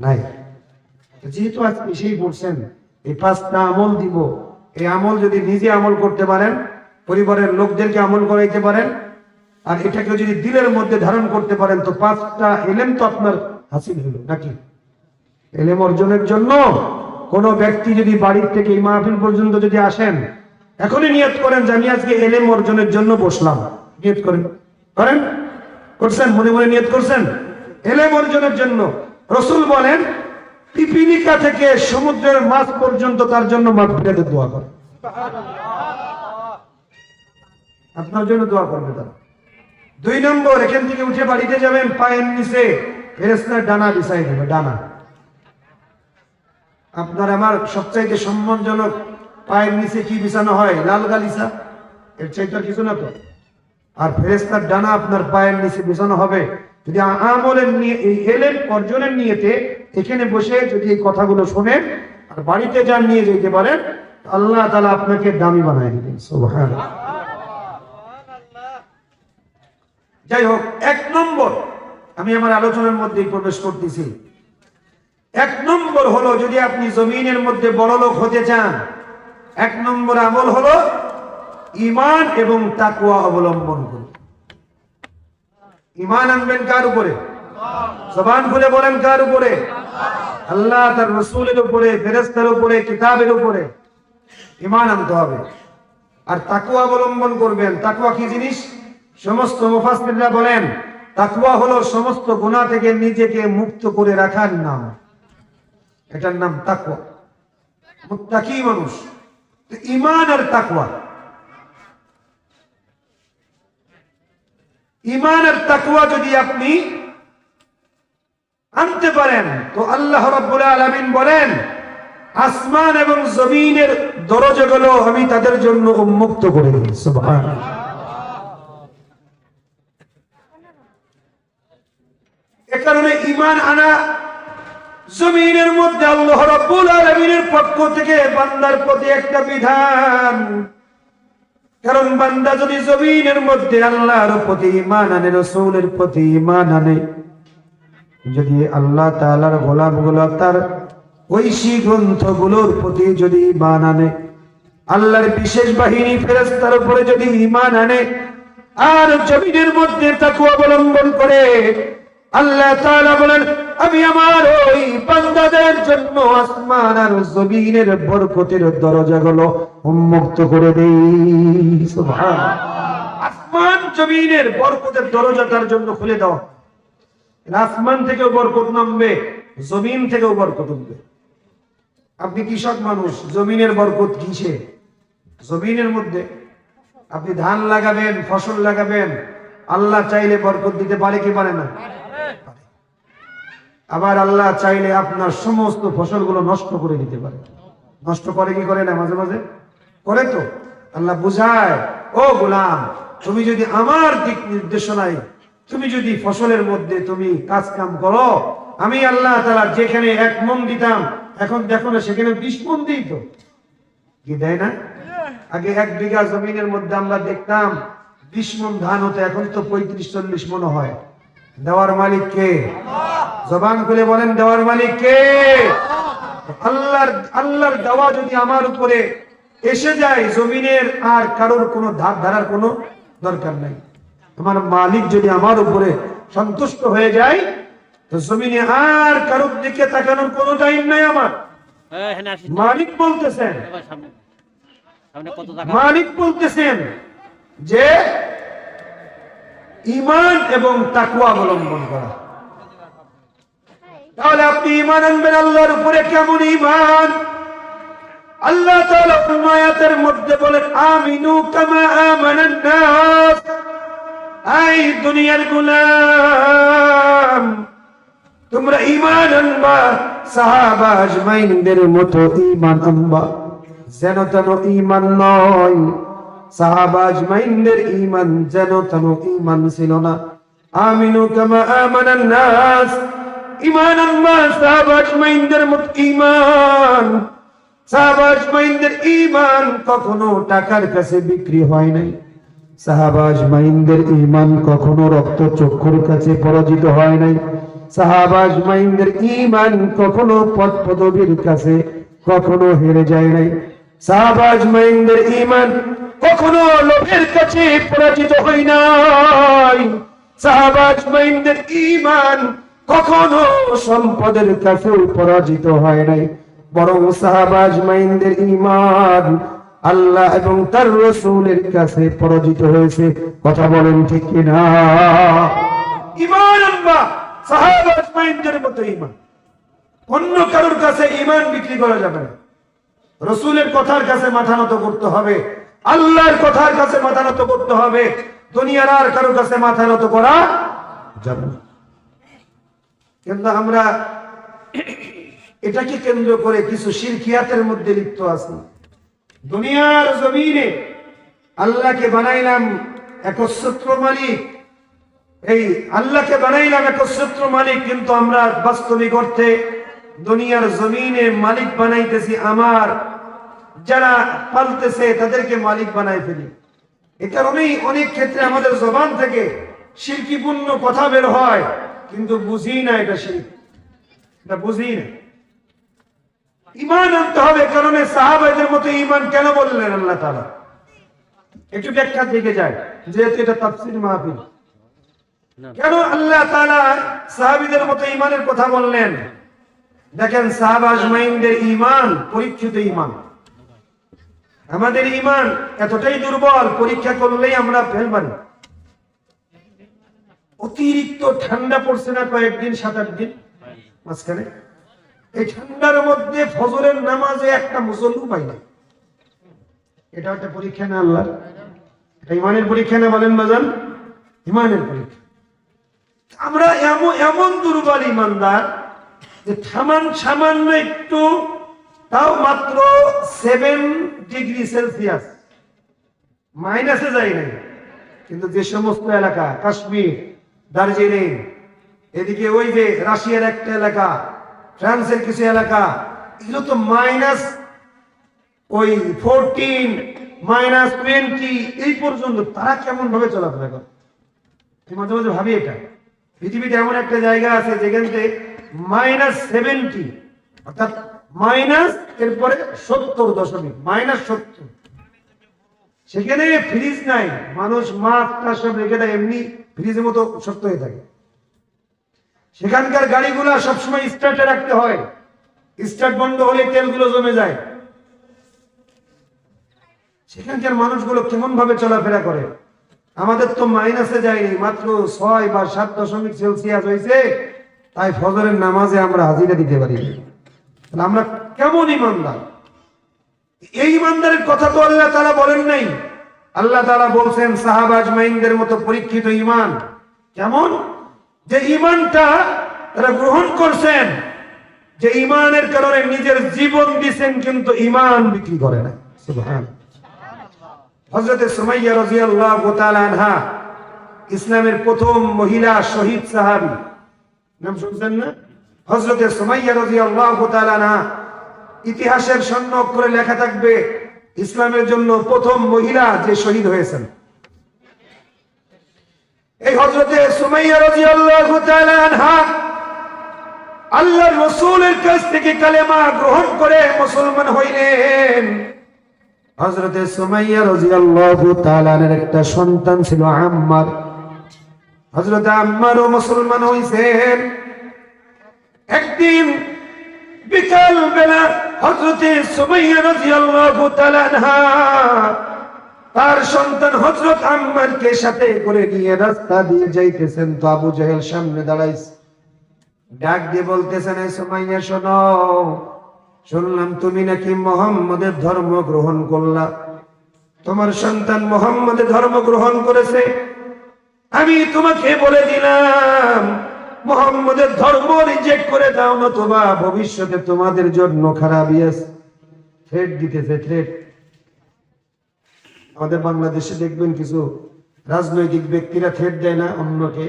নাই। যেহেতু আজকে সেই বলছেন এই 5টা আমল দিব, এই আমল যদি নিজে আমল করতে পারেন, পরিবারের লোকদেরকে আমল করাইতে পারেন, আর এটাকে যদি দিলের মধ্যে ধারণ করতে পারেন, তো 5টা এলেম তো আপনার হাসিল হলো নাকি? এলেম অর্জনের জন্য কোন ব্যক্তি যদি বাড়ির থেকে এই মাহফিল পর্যন্ত যদি আসেন, এখনই নিয়ত করেন যে আমি আজকে এলেম অর্জনের জন্য বসলাম। নিয়ত করেন, করেন, করছেন? মনে মনে নিয়ত করছেন এলেম অর্জনের জন্য। রাসূল বলেন পিপিলিকা থেকে সমুদ্রের মাছ পর্যন্ত তার জন্য মাগফিরাতের দোয়া করে, আপনার জন্য দোয়া করবে তারা। 2 নম্বর, এখান থেকে উঠে বাড়িতে যাবেন, পায়ের নিচে ফেরেশতার ডানা বিছাই দেবে। ডানা আপনার আমার সবচাইতে সম্মানজনক পায়ের নিচে কি বিছানো হয়? লাল গালিচা, এর চাইতে আর কিছু না তো। আর ফেরেশতার ডানা আপনার পায়ের নিচে বিছানো হবে। যদি আমলের নিয়ে এই এলেম অর্জনের নিয়েতে এখানে বসে যদি এই কথাগুলো শোনেন আর বাড়িতে যান নিয়ে যেতে পারেন, আল্লাহ তাআলা আপনাকে দামি বানায় দিবেন। সুবহানাল্লাহ। যাই হোক, 1 নম্বর, আমি আমার আলোচনার মধ্যে প্রবেশ করতেছি। 1 নম্বর হলো, যদি আপনি জমিনের মধ্যে বড় লোক হতে চান, 1 নম্বর আমল হলো ঈমান এবং তাকওয়া অবলম্বন করুন। ঈমান আনবেন কার উপরে? জবান খুলে বলেন কার উপরে? আল্লাহ, তার রাসূলের উপরে, ফেরেশতার উপরে, কিতাবের উপরে ঈমান আনতে হবে। আর তাকওয়া অবলম্বন করবেন। তাকওয়া কি জিনিস? সমস্ত মুফাসসিররা বলেন তাকওয়া হলো সমস্ত গুনাহ থেকে নিজেকে মুক্ত করে রাখার নাম। এটার নাম তাকওয়া। মুত্তাকি মানুষ। ঈমান আর তাকওয়া, ঈমান আর তাকওয়া যদি আপনি আনতে পারেন, তো আল্লাহ রাব্বুল আলামিন বলেন আসমান এবং জমিনের দরজাগুলো আমি তাদের জন্য উন্মুক্ত করে দিই। সুবহানাল্লাহ। এ কারণে ঈমান আনা জমিনের মধ্যে আল্লাহ রাব্বুল আলামিনের পক্ষ থেকে বান্দার প্রতি একটা বিধান। কারণ বান্দা যদি জমিনের মধ্যে আল্লাহর প্রতি ঈমান আনে, রাসূলের প্রতি ঈমান আনে, যদি আল্লাহ তাআলার গোলামগুলো তার ঐশী গ্রন্থগুলোর প্রতি যদি ঈমান আনে, আল্লাহর বিশেষ বাহিনী ফেরেশতার উপরে যদি ঈমান আনে, আর জমিনের মধ্যে তাকওয়া অবলম্বন করে, আল্লাহ তাআলা বলেন আমি আমার ওই বান্দাদের জন্য আসমান আর জমিনের বরকতের দরজাগুলো উন্মুক্ত করে দেই। সুবহানাল্লাহ। আসমান জমিনের বরকতের দরজা তার জন্য খুলে দাও। আসমান থেকেও বরকত নামবে, জমিন থেকেও বরকত নামবে। আপনি কৃষক মানুষ, জমিনের বরকত কিসে? জমিনের মধ্যে আপনি ধান লাগাবেন, ফসল লাগাবেন, আল্লাহ চাইলে বরকত দিতে পারে কি পারে না? আবার আল্লাহ চাইলে আপনার সমস্ত ফসলগুলো নষ্ট করে দিতে পারে। নষ্ট করে কি করে না? মাঝে মাঝে করে তো। আল্লাহ বুঝায়, ও গোলাম, তুমি যদি আমার দিক নির্দেশনায় তুমি যদি ফসলের মধ্যে তুমি কাজ কাম করো, আমি আল্লাহ তাআলা যেখানে 1 মণ দিতাম, এখন দেখো না সেখানে 20 মণ দিই। তো কি দেয় না? আগে 1 বিঘা জমিনের মধ্যে আমরা দেখতাম 20 মণ ধান হতো, এখন তো 35-40 মণ হয়। দেওয়ার মালিক কে? জবান খুলে বলেন দেওয়ার মালিক কে? আল্লাহর দেওয়া যদি আমার উপরে এসে যায়, জমিনের আর কারোর কোনো ধার ধারার কোনো দরকার নাই। আমার মালিক যদি আমার উপরে সন্তুষ্ট হয়ে যায়, তো জমিনে আর কারোর দিকে তাকানোর কোনো টাইম নাই আমার। মালিক বলতেছেন, মালিক বলতেছেন যে ঈমান এবং তাকওয়া অবলম্বন করা। তাহলে আপনি ঈমান আনবেন আল্লাহর উপরে। কেমন ঈমান? আল্লাহ তাআলা আয়াতের মধ্যে বলেন আমিনু কামা আমানান নাস। এই দুনিয়ার গোলাম, তোমরা ঈমান আনবা সাহাবা আজমাইনদের মতো ঈমান আনবা। যেন তেন ঈমান নয়। সাহাবা আজমাইনদের ঈমান যেন তেন ঈমান ছিল না। আমিনু কামা আমানান নাস, ঈমান আনবা সাহাবা আজমাইনদের মতো ঈমান। সাহাবা আজমাইনদের ঈমান কখনো টাকার কাছে বিক্রি হয় নাই। সাহাবা আজমাইনদের ঈমান কখনো রক্ত চক্ষুর কাছে পরাজিত হয় নাই। সাহাবা আজমাইনদের ঈমান কখনো পদ পদবীর কাছে কখনো হেরে যায় নাই। সাহাবা আজমাইনদের ঈমান কখনো লোভের কাছে পরাজিত হয় নাই। সাহাবা আজমাইনদের ঈমান কখনো সম্পদের কাছে পরাজিত হয় নাই, বরং সাহাবা আজমাইনদের ঈমান আল্লাহ এবং তার রাসূলের কাছে পরাজিত হয়েছে। কথা বলেন ঠিক কিনা? ঈমান আল্লাহ সাহাবা আজমাইনদের মতো ঈমান, অন্য কারোর কাছে ঈমান বিক্রি করা যাবে না। রাসূলের কথার কাছে মাথা নত করতে হবে, আল্লাহর কথার কাছে মাথা নত করতে হবে, দুনিয়ার আর কারোর কাছে মাথা নত করা যাবে না। কিন্তু আমরা এটাকে কেন্দ্র করে কিছু শিরকিয়াতের মধ্যে লিপ্ত আছি। দুনিয়ার জমিনে আল্লাহকে বানাইলাম একচ্ছত্র মালিক, এই আল্লাহকে বানাইলাম একচ্ছত্র মালিক, কিন্তু আমরা বাস্তবিক অর্থে দুনিয়ার জমিনে মালিক বানাইতেছি আমার যারা পালতেছে তাদেরকে মালিক বানাই ফেলি। এ কারণেই অনেক ক্ষেত্রে আমাদের জবান থেকে শিরকিপূর্ণ কথা বের হয়, কিন্তু বুঝি না এটা শিরক, এটা বুঝি না। ঈমান আনতে হবে, কারণে সাহাবাদের মতো ঈমান কেন বললেন আল্লাহ তাআলা? একটু ব্যাখ্যা থেকে যায়, যেহেতু এটা তাফসীর মাহফিল। কেন আল্লাহ তাআলা সাহাবীদের মতো ঈমানের কথা বললেন? দেখেন, সাহাবা আজমাইনদের ঈমান পরীক্ষিত ঈমান। আমাদের ঈমান এতটাই দুর্বল, পরীক্ষা করলেই আমরা ফেল মারি। অতিরিক্ত ঠান্ডা পড়ছে না কয়েকদিন, 7-8 দিন মাঝখানে, এই ঠান্ডার মধ্যে ফজরের নামাজে একটা মুসল্লি পাই না। এটা একটা পরীক্ষা না আল্লাহ? এটা ঈমানের পরীক্ষা না বলেন বাজান? ঈমানের পরীক্ষা। আমরা এমন দুর্বল ঈমানদার যে সামান্য একটু, তাও মাত্র 7 ডিগ্রি সেলসিয়াস মাইনাসে যায় নাই, কিন্তু যে সমস্ত এলাকা, কাশ্মীর, দার্জিলিং, এদিকে ওই যে রাশিয়ার একটা এলাকা, ফ্রান্সের কিছু এলাকা, এগুলো তো মাইনাস ওই 14, -20 এই পর্যন্ত। তারা কেমন ভাবে চলাফেরা করে? মাঝে মাঝে ভাবি, এটা পৃথিবীতে এমন একটা জায়গা আছে যেখানে -70, অর্থাৎ মাইনাস এরপরে 70 -70, সেখানে ফ্রিজ নাই, মানুষ মাছটা সব রেখে দেয় এমনি ফ্রিজের মতো শক্ত হয়ে থাকে। সেখানকার গাড়িগুলা সবসময় স্টার্টে রাখতে হয়, স্টার্ট বন্ধ হলে তেলগুলো জমে যায়। সেখানকার মানুষগুলো কেমন ভাবে চলাফেরা করে? আমাদের তো মাইনাসে যায়নি, মাত্র 6 বা 7 সেলসিয়াস হয়েছে, তাই ফজরের নামাজে আমরা হাজিরা দিতে পারি। আমরা কেমন ঈমানদার? এই ঈমানদারের কথা তো আল্লাহ তাআলা বলেন নাই। আল্লাহ তাআলা বলছেন সাহাবা আজমাইনদের মতো পরীক্ষিত ঈমান কেমন, যে ঈমানটা তারা গ্রহণ করছেন, যে ঈমানের কারণে নিজের জীবন দিয়েছেন, কিন্তু ঈমান বিক্রি করে না। সুবহানাল্লাহ। হযরত সুমাইয়া রাদিয়াল্লাহু তাআলা আনহা ইসলামের প্রথম মহিলা শহীদ সাহাবী, নাম শুনছেন না? হযরত সুমাইয়া রাদিয়াল্লাহু তাআলা আনহা, ইতিহাসের স্বর্ণ অক্ষরে লেখা থাকবে ইসলামের জন্য প্রথম মহিলা যে শহীদ হয়েছেন। এই হযরত সুমাইয়া রাদিয়াল্লাহু তাআলা আনহা আল্লাহর রাসূলের কাছ থেকে কালেমা গ্রহণ করে মুসলমান হইলেন। হযরত সুমাইয়া রাদিয়াল্লাহু তাআলার একটা সন্তান ছিল আম্মার। হযরত আম্মারও মুসলমান হইছেন। একদিন বিকাল বেলা হযরত সুমাইয়া রাদিয়াল্লাহু তাআলা আনহা তার সন্তান হযরত আম্মারকে সাথে করে নিয়ে রাস্তা দিয়ে যাইতেছেন, তো আবু জাহেল সামনে দাঁড়াইছে। ডাক দিয়ে বলতেছেন, এই সুমাইয়া শোনো, শুনলাম তুমি নাকি মুহাম্মদের ধর্ম গ্রহণ করলা, তোমার সন্তান মুহাম্মদের ধর্ম গ্রহণ করেছে। আমি তোমাকে বলে দিলাম মুহাম্মদের ধর্ম রিজেক্ট করে দাও, নতুবা ভবিষ্যতে তোমাদের জন্য খারাপই আছে। থ্রেট দিতেছে, থ্রেট। আমাদের বাংলাদেশে দেখবেন কিছু রাজনৈতিক ব্যক্তিরা থ্রেট দেয় না অন্যকে,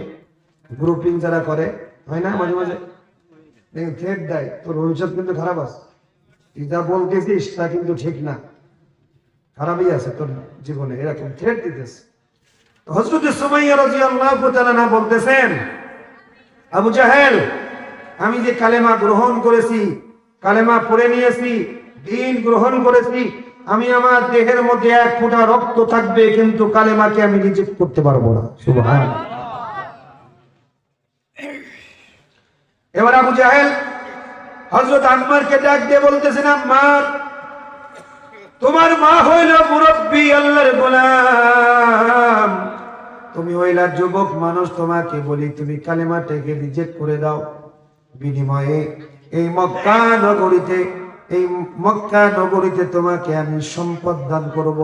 গ্রুপিং যারা করে, হয় না মাঝে মাঝে থ্রেট দেয়, তোর ভবিষ্যৎ কিন্তু খারাপ আছে, তুই যা বলতেছিস তা কিন্তু ঠিক না, খারাপই আছে তোর জীবনে, এরকম থ্রেট দিতেছে। হযরত সুমাইয়া রাদিয়াল্লাহু তাআলা না বলতেছেন, আবু জাহেল, আমি যে কালেমা গ্রহণ করেছি, কালেমা পড়ে নিয়েছি, দ্বীন গ্রহণ করেছি, আমি আমার দেহের মধ্যে এক ফোঁটা রক্ত থাকবে, কিন্তু কালেমাকে আমি রিজেক্ট করতে পারবো না। সুবহানাল্লাহ। এবার আবু জাহেল হযরত আম্মারকে ডাক দিয়ে বলতেছেন, আম্মার, তোমার মা হইল মুরব্বী, আল্লাহর গোলাম, তুমি হইলা যুবক মানুষ, তোমাকে বলি তুমি কালেমাটাকে রিজেক্ট করে দাও। বিনিময়ে এই মক্কা নগরীতে তোমাকে আমি সম্পদ দান করব,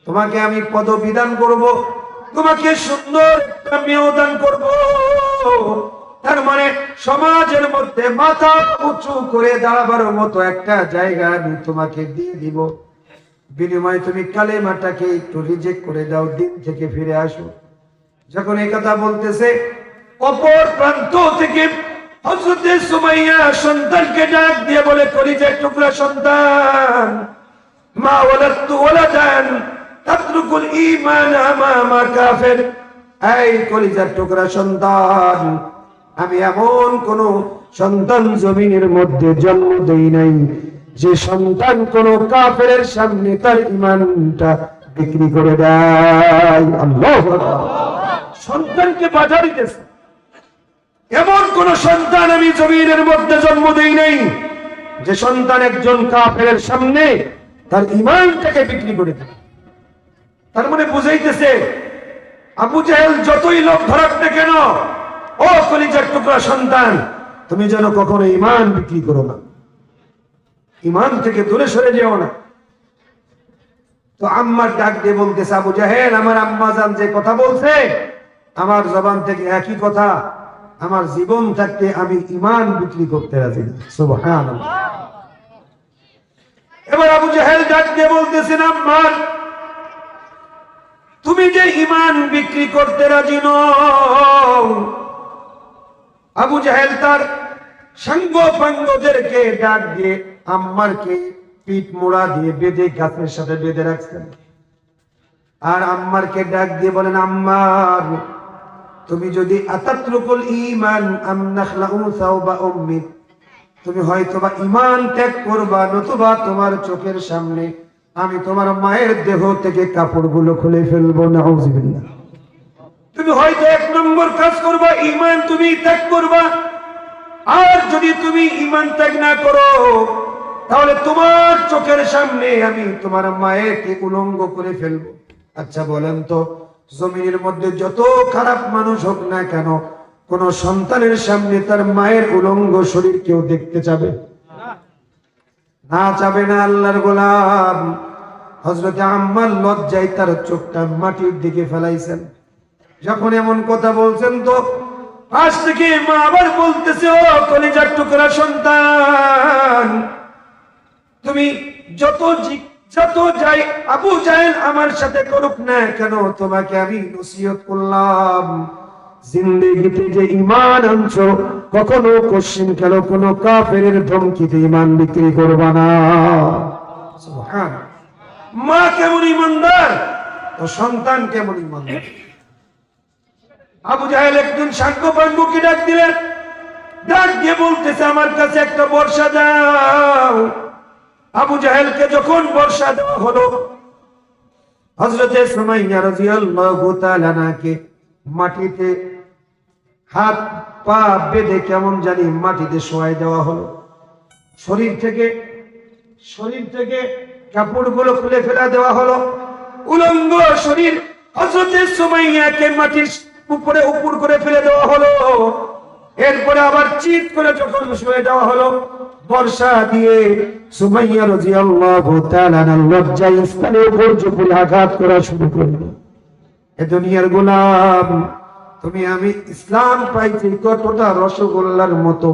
তোমাকে আমি পদবি দান করব, তোমাকে সুন্দর একটা মেয়েও দান করব। তার মানে সমাজের মধ্যে মাথা উঁচু করে দাঁড়াবার মতো একটা জায়গা আমি তোমাকে দিয়ে দিব। বিনিময়ে তুমি কালেমাটাকে একটু রিজেক্ট করে দাও, দিন থেকে ফিরে আসো। যখন এই কথা বলতেছে, অপর প্রান্ত থেকে হযরত সুমাইয়া সন্তানকে ডাক দিয়ে বলে, কলিজার টুকরা সন্তান, মা ওয়ালাদতু ওয়ালাদান তাতরুকুল ঈমান আমামা কাফির। এই কলিজার টুকরা সন্তান, আমি এমন কোন সন্তান জমিনের মধ্যে জন্ম দেই নাই যে সন্তান কোন কাফেরের সামনে তার ঈমানটা বিক্রি করে দেয়। আল্লাহু আকবার। সন্তানকে বাধা দিতেছে, এমন কোন সন্তান আমি জমিনের মধ্যে জন্ম দেই নাই যে সন্তান একজন কাফেরের সামনে তার ঈমানটাকে বিক্রি করে দেয়। তার মানে বুঝাইতেছে, আবু জাহেল যতই লোক ধরাক না কেন, ও কলিজার টুকরা সন্তান, তুমি যেন কখনো ঈমান বিক্রি করো না, ঈমান থেকে দূরে সরে যেও না। তো আম্মার ডাক দিয়ে বলতেছে, আবু জাহেল, আমার আম্মা জান যে কথা বলছে আমার জবান থেকে একই কথা, আমার জীবন থাকতে আমি ঈমান বিক্রি করতে রাজি না। সুবহানাল্লাহ। এবার আবু জাহেল ডাক দিয়ে বলতেছেন, আম্মার, তুমি যে ঈমান বিক্রি করতে রাজি নও। আবু জাহেল তার সাঙ্গ পাঙ্গদেরকে ডাক দিয়ে আম্মারকে পিঠ মোড়া দিয়ে বেঁধে গাছের সাথে বেঁধে রাখছেন। আর আম্মারকে ডাক দিয়ে বলেন, আম্মার, তুমি যদি আতাতরুকুল ঈমান আম নাখলাউ সাওবা উম্মি, তুমি হয়তোবা ঈমান ত্যাগ করবা, নতুবা তোমার চোখের সামনে আমি তোমার মায়ের দেহ থেকে কাপড়গুলো খুলে ফেলবো। নাউযুবিল্লাহ। তুমি হয়তো এক নম্বর কাজ করবা, ঈমান তুমি ত্যাগ করবা। আর যদি তুমি ঈমান ত্যাগ না করো, তাহলে তোমার চোখের সামনে আমি তোমার মায়েরকে উলঙ্গ করে ফেলবো। আচ্ছা বলেন তো, জমিনের মধ্যে যত খারাপ মানুষ হোক না কেন, কোন সন্তানের সামনে তার মায়ের উলঙ্গ শরীর কেউ দেখতে চাবে না? চাবে না। আল্লাহর গোলাম হযরত আম্মার লজ্জায় তার চোখটা মাটির দিকে ফেলাইছেন। যখন এমন কথা বলছেন, তো পাশ থেকে মা আবার বলতেছে, ও কলিজার টুকরা সন্তান, তুমি যত যাই আবু জাহেল আমার সাথে করুক না কেন, তোমাকে আমি নসিহত করলাম, জিন্দেগিতে যে ঈমান আনছো, কখনো কোশ্চিন কেন কোন কাফেরের ধমকিতে ঈমান বিক্রি করবা না। সুবহানাল্লাহ। মা কেমন ঈমানদার, তো সন্তান কেমন ঈমানদার। আবু জাহেল একদিন সাঙ্গ পাঙ্গুকে ডাক দিলেন, ডাক দিয়ে বলতেছে, আমার কাছে একটা বর্ষা দাও। আবু জাহেলকে যখন বর্ষা দেওয়া হলো, হযরতে সুমাইয়া রাদিয়াল্লাহু তাআলা আনহাকে মাটিতে হাত পা বেঁধে কেমন জানি মাটিতে শোয়াই দেওয়া হলো। শরীর থেকে কাপড়গুলো খুলে ফেলা দেওয়া হলো। উলঙ্গ শরীর হযরতে সুমাইয়াকে মাটির উপরে উপর করে ফেলে দেওয়া হলো। এরপরে আবার চিৎ করে যখন শুয়ে দেওয়া হলো, বর্ষা দিয়ে সুমাইয়া রাদিয়াল্লাহু তাআলা লজ্জায় স্থানের উপর জোরে আঘাত করা শুরু করলো। এ দুনিয়ার গোলাম, তুমি আমি ইসলাম পাইছি কতটা রসগোল্লার মতো,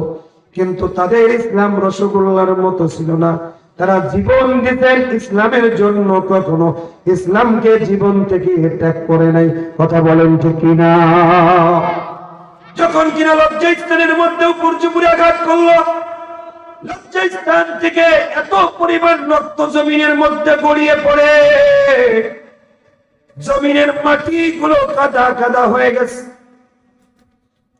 কিন্তু তাদের ইসলাম রসগোল্লার মতো ছিল না। তারা জীবন দিতেন ইসলামের জন্য, কখনো ইসলামকে জীবন থেকে ত্যাগ করে নাই। কথা বলেন ঠিক কিনা? যখন কিনা লজ্জাস্থানের মধ্যে উপর জুপুরে আঘাত করলো, লজ্জাস্থান থেকে এত পরিমাণ রক্ত জমিনের মধ্যে গড়িয়ে পড়ে, জমিনের মাটি গুলো কাদা কাদা হয়ে গেছে।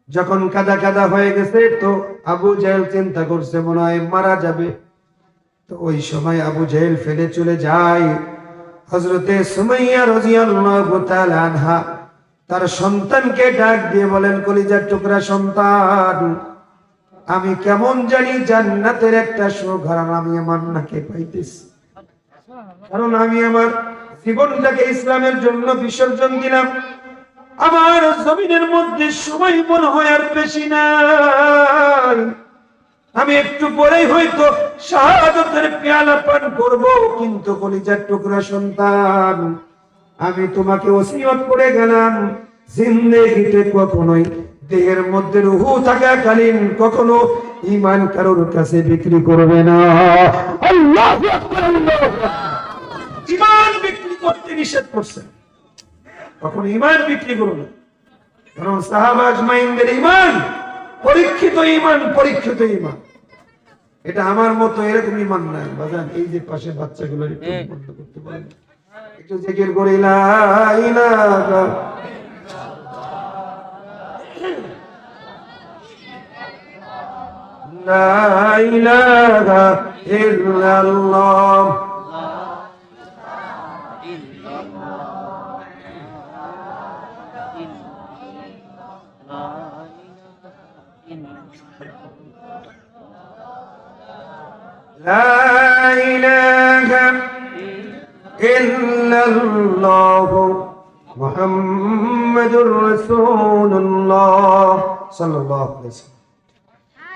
যখন কাদা কাদা হয়ে গেছে তো আবু জেহেল চিন্তা করছে মনে হয় মারা যাবে। তো ওই সময় আবু জেহেল ফেলে চলে যায়। হযরতে সুমাইয়া রাদিয়াল্লাহু তাআলা আনহা তার সন্তানকে ডাক দিয়ে বলেন, কলিজার টুকরা সন্তান, আমি কেমন জানি জান্নাতের একটা সুঘ্রাণ আমি আমার নাকে পাইতেছি, কারণ আমি আমার জীবনটাকে ইসলামের জন্য বিসর্জন দিলাম। আমার জমিনের মধ্যে সময় মনে হয় আর বেশি নাই, আমি একটু পরেই হয়তো শাহাদাতের পেয়ালা পান করব। কিন্তু কলিজার টুকরা সন্তান, আমি তোমাকে ওসিয়ত করে গেলাম, জিন্দেগিতে কখনোই দেহের মধ্যে রূহ থাকাকালীন কখনো ঈমান কারোর কাছে বিক্রি করবে না। আল্লাহু আকবার, আল্লাহু আকবার। ঈমান বিক্রি করতে নিষেধ করছে, কখনো ঈমান বিক্রি করো না। কারণ সাহাবা আজমাইনদের ঈমান পরীক্ষিত ঈমান, পরীক্ষিত ঈমান। এটা আমার মতো এরকম ঈমান না বাজান। এই যে পাশে বাচ্চাগুলো একটু বন্ধ করতে বলেন, একটু জিকির করে লা ইলাহা লা ইলাহা ইল্লাল্লাহ। لا إله إلا الله محمد رسول الله صلى الله عليه وسلم।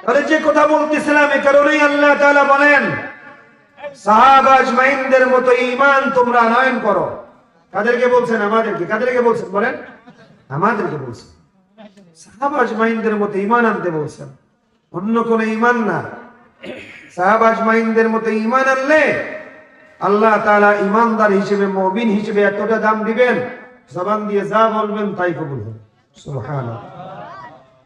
আরে যে কথা বলতেছিলাম এই কারণেই আল্লাহ তাআলা বলেন, সাহাবা আজমাইনদের মতো ঈমান তোমরা আনয়ন করো। কাদেরকে বলছেন? আমাদেরকে। কাদেরকে বলছেন বলেন? আমাদেরকে বলছেন। সাহাবা আজমাইনদের মতো ঈমান আনতে বলছেন, অন্য কোন ঈমান না। সাহাবা আজমাইনদের মতো ঈমান আনলে আল্লাহ তাআলা ঈমানদার হিসেবে, মুমিন হিসেবে এতটা দাম দিবেন, জবান দিয়ে যা বলবেন তাই কবুল হবে। সুবহানাল্লাহ।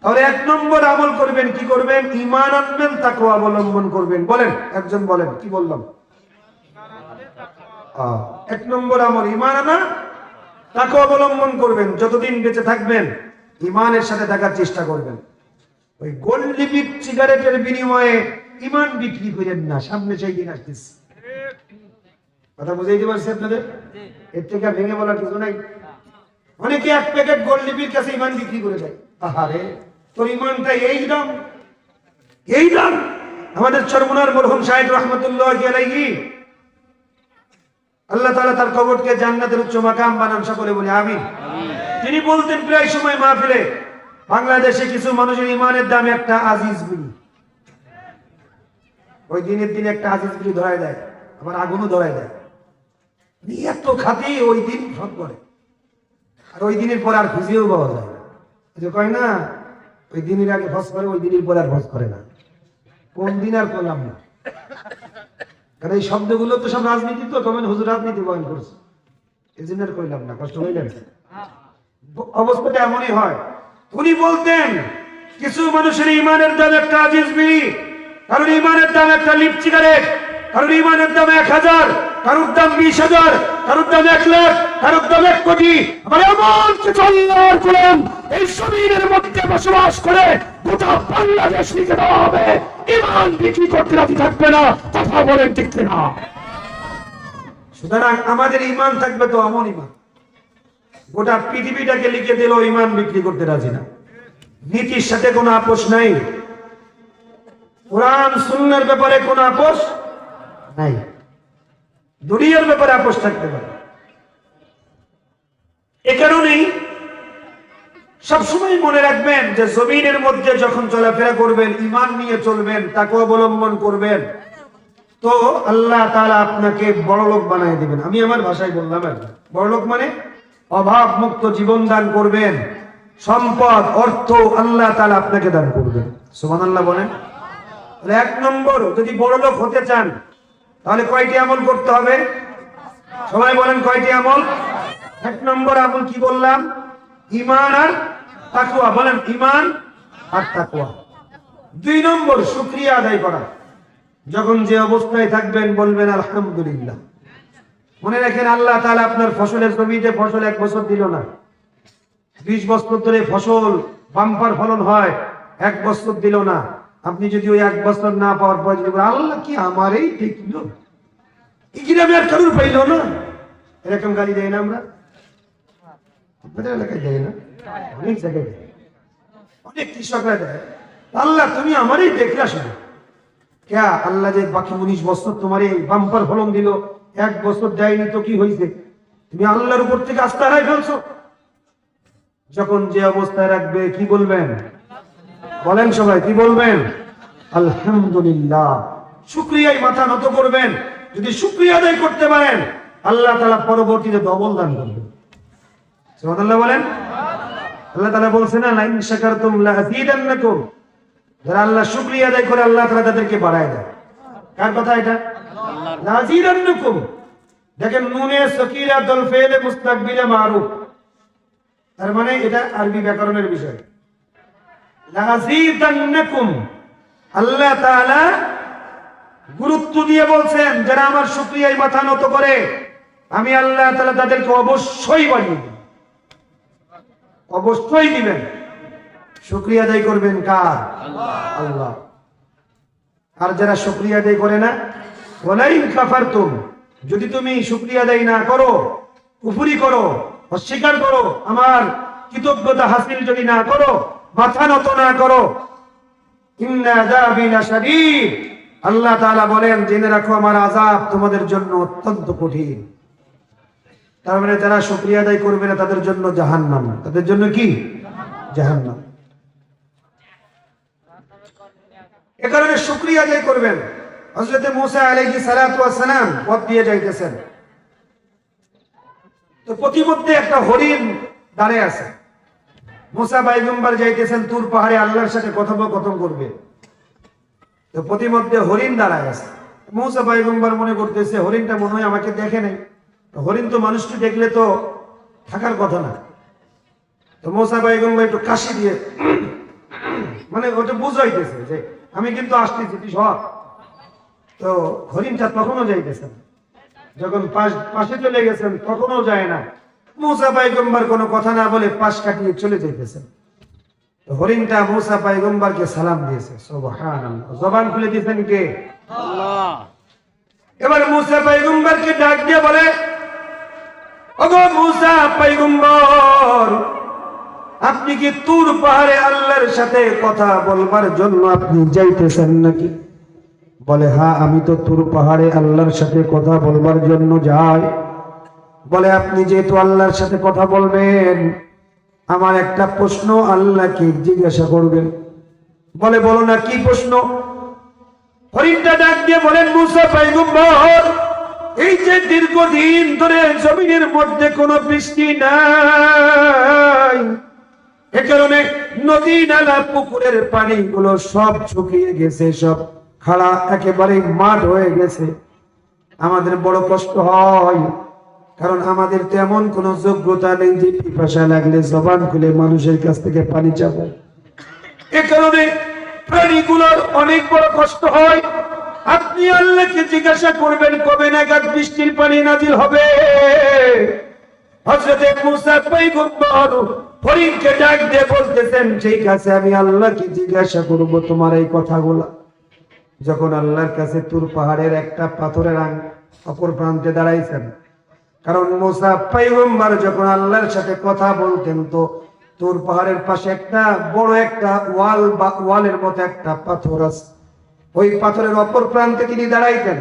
তাহলে এক নম্বর আমল করবেন, কি করবেন? ঈমান আনবেন, তাকওয়া অবলম্বন করবেন। বলেন, একজন বলেন, কি বললাম? এক নম্বর আমল ঈমান আনা, তাকওয়া অবলম্বন করবেন। যতদিন বেঁচে থাকবেন ঈমানের সাথে থাকার চেষ্টা করবেন। ওই গোল্ড লিপিড সিগারেটের বিনিময়ে ঈমান বিক্রি করেন না, সামনে সেই দিন আসতেছে। কথা বুঝাইতে পারছি আপনাদের? এর থেকে ভেঙে বলার কিছু নাই। অনেকে এক প্যাকেট গোল্ড লিপির কাছে ঈমান বিক্রি করে দেয়। আহারে, তোর ঈমানটা এই দাম, এই দাম। আমাদের চরমনার মরহুম শাহেদ রহমতুল্লাহি আলাইহি, আল্লাহ তাআলা তার কবরকে জান্নাতের উচ্চ মাকাম বানান, সকলে বলি আমিন। তিনি বলতেন প্রায় সময় মাহফিলে, বাংলাদেশে কিছু মানুষের ঈমানের দাম একটা আজিজ বিড়ি। ওই দিনের দিন একটা আজিজ বিড়ি ধরায় দেয়, আবার আগুনও ধরায় দেয়। এত খাতি ওই দিন সব করে, আর ওই দিনের পর আর খুঁজেও পাওয়া যায় না। যে কয় না, ওই দিনের আগে ফস করে, ওই দিনের পর আর ফস করে না। কোন দিন আর করলাম না। কারণ এই শব্দগুলো তো সব রাজনীতি, তো কমেন হুজুর রাজনীতি বয়ন করছে, এই জন্য আর কইলাম না, কষ্ট হইলেন। অবস্থাটা এমনই হয়। উনি বলতেন কিছু মানুষের ঈমানের দাম একটা আজিজ বিড়ি, কারণ ঈমানের দাম একটা লিপ সিগারেট, কারণ ঈমানের দাম 1000, কারোর দাম 20,000, কারোর দাম 1 লাখ, কারোর দাম 1 কোটি। আবার এমন কিছু আল্লাহর গোলাম এই জমিনের মধ্যে বসবাস করে গোটা বাংলাদেশ লিখে দেওয়া হবে, ঈমান বিক্রি করতে রাজি থাকবে না। কথা বলেন ঠিক না? সুতরাং আমাদের ঈমান থাকবে তো এমন ঈমান, গোটা পৃথিবীটাকে লিখে দিল ঈমান বিক্রি করতে রাজি না। নীতির সাথে কোনো আপোষ নাই, কোরআন সুন্নাহর ব্যাপারে কোনো আপোষ নাই, দুনিয়ার ব্যাপারে আপোষ থাকতে পারে। এ কারণেই সবসময় মনে রাখবেন যে জমিনের মধ্যে যখন চলাফেরা করবেন, ঈমান নিয়ে চলবেন, তাকওয়া অবলম্বন করবেন, তো আল্লাহ তাআলা আপনাকে বড়লোক বানিয়ে দিবেন। আমি আমার ভাষায় বললাম, বড়লোক মানে অভাব মুক্ত জীবন দান করবেন, সম্পদ অর্থ আল্লাহ তাআলা আপনাকে দান করবেন। সুবহানাল্লাহ বলেন। তাহলে এক নম্বর, যদি বড়লোক হতে চান তাহলে কয়টি আমল করতে হবে? সবাই বলেন কয়টি আমল? এক নম্বর আমল কি বললাম? ঈমান আর তাকওয়া। বলেন ঈমান আর তাকওয়া। 2 নম্বর শুকরিয়া আদায় করা। যখন যে অবস্থায় থাকবেন বলবেন আলহামদুলিল্লাহ। মনে রাখেন আল্লাহ তাআলা আপনার ফসলের জমিতে ফসল 1 বছর দিল না, 20 বছর ধরে ফসল বাম্পার ফলন হয়, 1 বছর দিল না, আপনি যদি ওই 1 বছর না পাওয়ার পর যদি বলেন আল্লাহ কি আমারই দেখলো, এই গ্রামে আর কারুর পাইল না, এরকম গালি দেয় না আমরা? আপনাদের এলাকায় দেয় না? অনেক জায়গায় দেয়, অনেক কৃষকরা দেয়, আল্লাহ তুমি আমারই দেখলা শুধু। কে আল্লাহ যে বাকি 19 বছর তোমার এই বাম্পার ফলন দিল, 1 বছর দেয়নি তো কি হয়েছে? তুমি আল্লাহর উপর থেকে আস্থা হারাই ফেলছো। যখন যে অবস্থায় রাখবে কি বলবেন? বলেন সবাই কি বলবেন? আলহামদুলিল্লাহ। শুকরিয়ায় মাথা নত করবেন। যদি শুকরিয়া আদায় করতে পারেন আল্লাহ তাআলা পরবর্তীতে ডবল দান করবেন। সুবহানাল্লাহ বলেন। আল্লাহ তাআলা বলছেন না, লাইন শাকারতুম লাযীদান্নাকুম, যারা আল্লাহ শুকরিয়া আদায় করে আল্লাহ তাআলা তাদেরকে বাড়ায় দেয়। কার কথা এটা? লাযীদান্নাকুম। দেখেন নুনে সাকিরাতুল ফি'লে মুস্তাকবিলে মারুফ, তার মানে এটা আরবি ব্যাকরণের বিষয়। লাযীদান্নাকুম, আল্লাহ তাআলা গুরুত্ব দিয়ে বলছেন যারা আমার শুকরিয়ায় মাথা নত করে আমি আল্লাহ তাআলা তাদেরকে অবশ্যই বাড়িয়ে দেব, অবশ্যই দিবেন। শুকরিয়া আদায় করবেন কার? আল্লাহ। আর যারা শুকরিয়া আদায় করে না, ওয়ালাইন কাফারতুম, যদি তুমি শুকরিয়া আদায় না করো, কুফরি করো, অস্বীকার করো, আমার কৃতজ্ঞতা হাসিল যদি না করো, মাথা নত না করো, ইন্না আযাবি লাশাদীদ, আল্লাহ তাআলা বলেন জেনে রাখো আমার আযাব তোমাদের জন্য অত্যন্ত কঠিন। তার মানে যারা শুকরিয়া আদায় করবে না তাদের জন্য জাহান্নাম। তাদের জন্য কি? জাহান্নাম। এ কারণে শুকরিয়া আদায় করবেন। হযরত মুসা আলাইহিস সালাতু ওয়াস সালাম পথ দিয়ে যাইতেছেন, তো প্রতিমধ্যে একটা হরিণ দাঁড়িয়ে আছে। মুসা পয়গম্বর যাইতেছেন তুর পাহাড়ে আল্লাহর সাথে কথোপকথন করবে, তো প্রতিমধ্যে হরিণ দাঁড়ায় আছে। মুসা পয়গম্বর মনে করতেছে হরিণটা মনে হয় আমাকে দেখে নাই, হরিণ তো মানুষকে দেখলে তো থাকার কথা না। তো মুসা পয়গম্বর একটু কাশি দিয়ে মানে ওটা বুঝাইতেছে যে আমি কিন্তু আসতেছি, তুই সব। তো হরিণটা তখনও যাইতেছেন, যখন পাশে চলে গেছেন তখনও যায় না। মুসা পয়গম্বর কোনো কথা না বলে পাশ কাটিয়ে চলে যাইতেছেন। তো হরিণটা মুসা পয়গম্বরকে সালাম দিয়েছে, সুবহানাল্লাহ। জবান খুলে দিয়েছেন কে? আল্লাহ। এবার মুসা পয়গম্বরকে ডাক দিয়ে বলে, ওগো মুসা পয়গম্বর, আপনি কি তুর পাহাড়ে আল্লাহর সাথে কথা বলবার জন্য আপনি যাইতেছেন নাকি? বলে হ্যাঁ, আমি তো তুর পাহাড়ে আল্লাহর সাথে কথা বলবার জন্য যাই। বলে আপনি যেহেতু আল্লাহর সাথে কথা বলবেন, আমার একটা প্রশ্ন আল্লাহকে জিজ্ঞাসা করবেন। বলে বলো না, কি প্রশ্ন? হরিণটা ডাক দিয়ে বলেন, মুসা পয়গম্বর, এই যে দীর্ঘদিন ধরে জমিনের মধ্যে কোনো বৃষ্টি নাই, এ কারণে নদী নালা পুকুরের পানিগুলো সব শুকিয়ে গেছে, সব খাড়া একেবারে মাঠ হয়ে গেছে। আমাদের বড় কষ্ট হয়, কারণ আমাদের তেমন কোনো যোগ্যতা নেই যে পিপাসা লাগলে জবান খুলে মানুষের কাছ থেকে পানি চাবো। এ কারণে প্রাণীগুলোর অনেক বড় কষ্ট হয়। আপনি আল্লাহকে জিজ্ঞাসা করবেন কবে নাগাদ বৃষ্টির পানি নাজিল হবে। হযরত মুসা পয়গম্বর হরিণকে ডাক দিয়ে বলতেছেন, ঠিক আছে আমি আল্লাহকে জিজ্ঞাসা করব তোমার এই কথাগুলা। যখন আল্লাহর কাছে তুর পাহাড়ের একটা পাথরের অপর প্রান্তে দাঁড়াইছেন, কারণ মুসা পয়গম্বর যখন আল্লাহর সাথে কথা বলতেন তো তুর পাহাড়ের পাশে একটা বড় একটা ওয়াল বা ওয়ালের মতো একটা পাথর আছে, ওই পাথরের অপর প্রান্তে তিনি দাঁড়াইতেন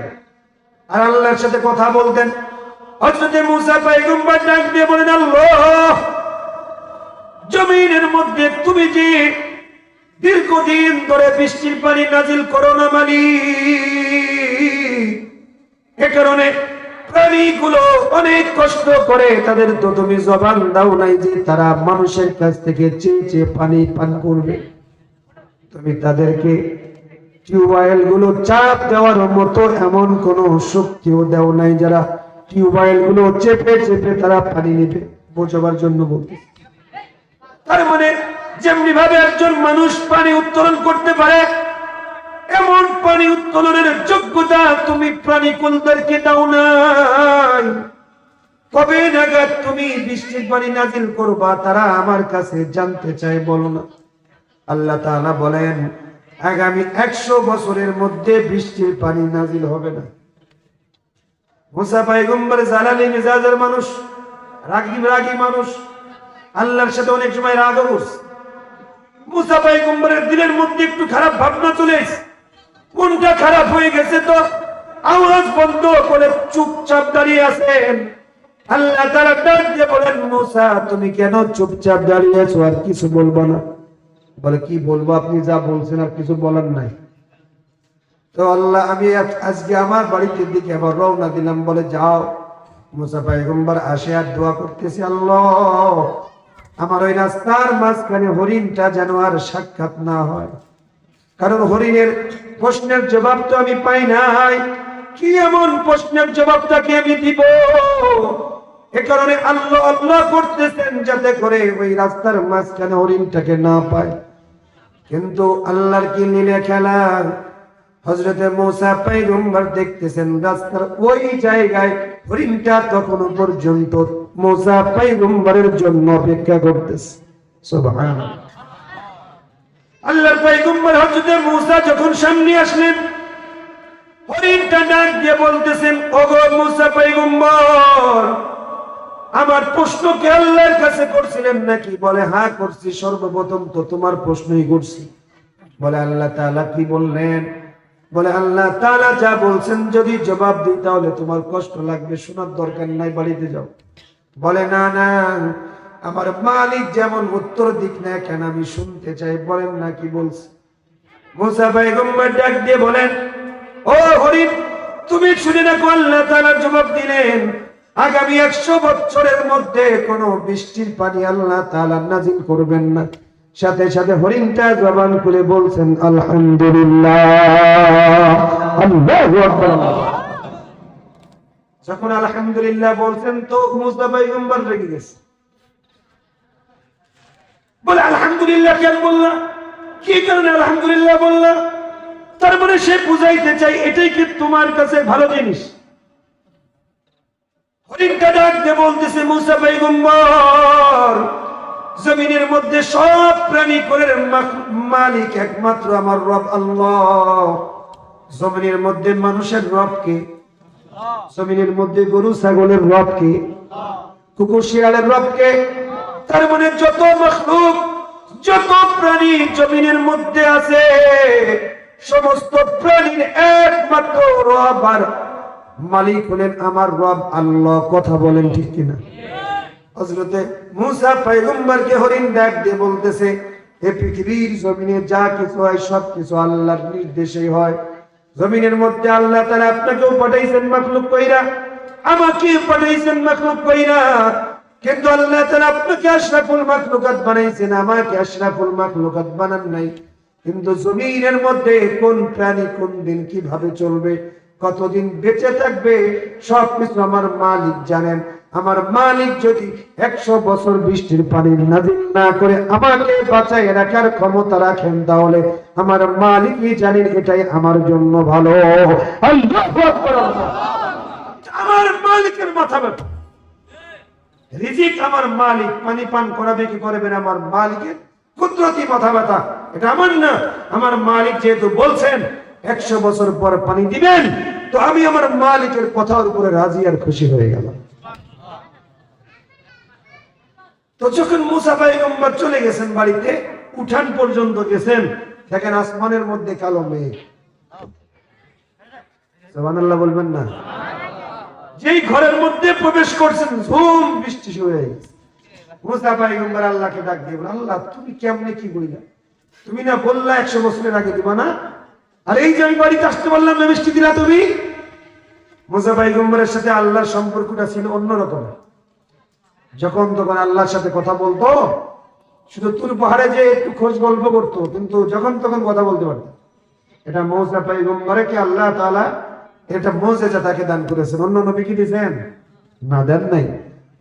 আর আল্লাহর সাথে কথা বলতেন। হযরত মুসা পয়গম্বর ডাক দিয়ে বলেন, আল্লাহ, জমিনের মধ্যে তুমি যে দীর্ঘদিন ধরে বৃষ্টির পানি নাজিল করো না মালিক, এ কারণে প্রাণীগুলো অনেক কষ্ট করে, তাদের তো তুমি জবান দাও নাই যে তারা মানুষের কাছ থেকে চেয়ে চেয়ে পানি পান করবে। তুমি তাদেরকে টিউবওয়েল গুলো চাপ দেওয়ার মতো এমন কোন শক্তিও দেও নাই যারা টিউবওয়েল গুলো চেপে চেপে তারা পানি নেবে। বোঝাবার জন্য বলতে, তার মানে যেমনি ভাবে একজন মানুষ পানি উত্তোলন করতে পারে, এমন পানি উত্তোলনের যোগ্যতা তুমি প্রাণীকুলদেরকে দাও নাই। কবে নাগাদ তুমি বৃষ্টির পানি নাজিল করবা তারা আমার কাছে জানতে চায়, বলো না। আল্লাহ তাআলা বলেন আগামী 100 বছরের মধ্যে বৃষ্টির পানি নাজিল হবে না। মুসা পয়গম্বর জালালি মিজাজের মানুষ, রাগী মানুষ, আল্লাহর সাথে অনেক সময় রাগ করছে। মুসা পয়গম্বরের দিলের মধ্যে একটু খারাপ ভাবনা চলে এসেছে, মনটা খারাপ হয়ে গেছে, তো আওয়াজ বন্ধ করে চুপচাপ দাঁড়িয়ে আছেন। আল্লাহ তাআলা ডাক দিয়ে বলেন, মুসা তুমি কেন চুপচাপ দাঁড়িয়ে আছো, আর কিছু বলবো না? বলে কি বলবো, আপনি যা বলছেন আর কিছু বলার নাই। তো আল্লাহ আমি আজকে আমার বাড়িতে দিকে আবার রওনা দিলাম। বলে যাও। মুসা পয়গম্বর আসে আর দোয়া করতেছে, আল্লাহ আমার ওই রাস্তার মাঝখানে হরিণটা যেন আর সাক্ষাৎ না হয়, কারণ হরিণের প্রশ্নের জবাব তো আমি পাই নাই। কি এমন প্রশ্নের জবাবটাকে আমি দিব? এ কারণে আল্লাহ আল্লাহ করতেছেন যাতে করে ওই রাস্তার মাঝখানে হরিণটাকে না পায়। কিন্তু আল্লাহর কি লীলা খেলা, হযরতে মুসা পয়গম্বর দেখতেছেন রাস্তার ওই জায়গায় হরিণটা তখনো পর্যন্ত মুসা পয়গম্বরের জন্য অপেক্ষা করতেছে। সুবহানাল্লাহ। আল্লাহর পয়গম্বর হযরতে মুসা যখন সামনে আসলেন, হরিণটা ডাক দিয়ে বলতেছেন, ওগো মুসা পয়গম্বর, আমার প্রশ্ন কি আল্লাহর কাছে করছিলেন নাকি? বলে হ্যাঁ করছি, সর্বপ্রথম তো তোমার প্রশ্নই করছি। বলে আল্লাহ তাআলা কি বললেন? বলে আল্লাহ তাআলা যা বলছেন যদি জবাব দিই তাহলে তোমার কষ্ট লাগবে, শোনার দরকার নাই, বাড়িতে যাও। বলে না না, আমার মালিক যেমন উত্তর দিক না কেন আমি শুনতে চাই, বলেন না কি বলছে। মুসা পয়গম্বর ডাক দিয়ে বলেন, ও হরিণ তুমি শুনে রাখো, আল্লাহ তাআলা জবাব দিলেন আগামী 100 বছরের মধ্যে কোনো বৃষ্টির পানি আল্লাহ তাআলা নাজিল করবেন না। সাথে সাথে হরিণটা জবান খুলে বলছেন আলহামদুলিল্লাহ, আল্লাহু আকবার। যখন আলহামদুলিল্লাহ বলছেন তো মুসা পয়গম্বর রেগে গেছে। বলে আলহামদুলিল্লাহ কেন বললা, কি কারণে আলহামদুলিল্লাহ বললা? তার মানে সে বুঝাইতে চাই এটাই কি তোমার কাছে ভালো জিনিস? হরিণটা ডাক দিয়ে বলতেছে, মুসা পয়গম্বর, জমিনের মধ্যে সব প্রাণী কুলের মালিক একমাত্র আমার রব আল্লাহ। জমিনের মধ্যে মানুষের রব কে? জমিনের মধ্যে গরু ছাগলের রব কে? কুকুর শিয়ালের রব কে? তার মানে যত মাখলুক, যত প্রাণী জমিনের মধ্যে আছে, সমস্ত প্রাণীর একমাত্র রব আর মালিক হলেন আমার রব আল্লাহ। কথা বলেন ঠিক কিনা? হযরতে মুসা পয়গম্বরকে হরিণ ডাক দিয়ে বলতেছে, এই পৃথিবীর জমিনে যা কিছু হয় সব কিছু আল্লাহর নির্দেশেই হয়। জমিনের মধ্যে আল্লাহ তাআলা আপনাকেও পাঠাইছেন মাখলুক কইরা, আমাকেও পাঠাইছেন মাখলুক কইরা, কিন্তু আল্লাহ তাআলা আপনাকে আশরাফুল মাখলুকাত বানাইছেন, আমাকে আশরাফুল মাখলুকাত বানান নাই। কিন্তু জমিনের মধ্যে কোন প্রাণী কোন দিন কিভাবে চলবে, কতদিন বেঁচে থাকবে, সবকিছু আমার মালিক জানেন। আমার মালিক যদি 100 বছর বৃষ্টির পানি নাজিল না করে আমাকে বাঁচায় রাখার ক্ষমতা রাখেন, তাহলে আমার মালিকই জানেন এটাই আমার জন্য ভালো। আল্লাহু আকবার। আমার মালিকের মাথা ব্যথা, রিজিক আমার মালিক, পানি পান করাবে কি করবে না আমার মালিকের কুদরতি মাথা ব্যথা, এটা আমার না। আমার মালিক যেহেতু বলছেন 100 বছর পর পানি দিবেন, তো আমি আমার মালিকের কথার উপরে রাজি আর খুশি হয়ে গেলাম। তো যখন মুসা পয়গম্বর চলে গেছেন বাড়িতে, উঠান পর্যন্ত গেছেন, দেখেন আসমানের মধ্যে কালো মেঘ। সুবহানাল্লাহ বলবেন না? যেই ঘরের মধ্যে প্রবেশ করছেন ঝুম বৃষ্টি শুরু হয়ে গেছে। মুসা পয়গম্বর আল্লাহকে ডাক দিয়ে বলেন, আল্লাহ তুমি কেমনে কি বললা? তুমি না বললা 100 বছরের আগে দিবা না, আর এই যে আমি বাড়িতে আসতে বললাম না বৃষ্টি দিলা তুমি? মুসা পয়গম্বরের সাথে আল্লাহর সম্পর্কটা ছিল অন্যরকম। যখন তখন আল্লাহর সাথে কথা বলতো, শুধু তুর পাহাড়ে যে একটু খোঁজ গল্প করতো, কিন্তু যখন তখন কথা বলতে পারতো। এটা মুসা পয়গম্বরকে আল্লাহ তাআলা এটা মুজিজা তাকে দান করেছেন। অন্য নবী কি দিয়েছেন? না, দেন নাই।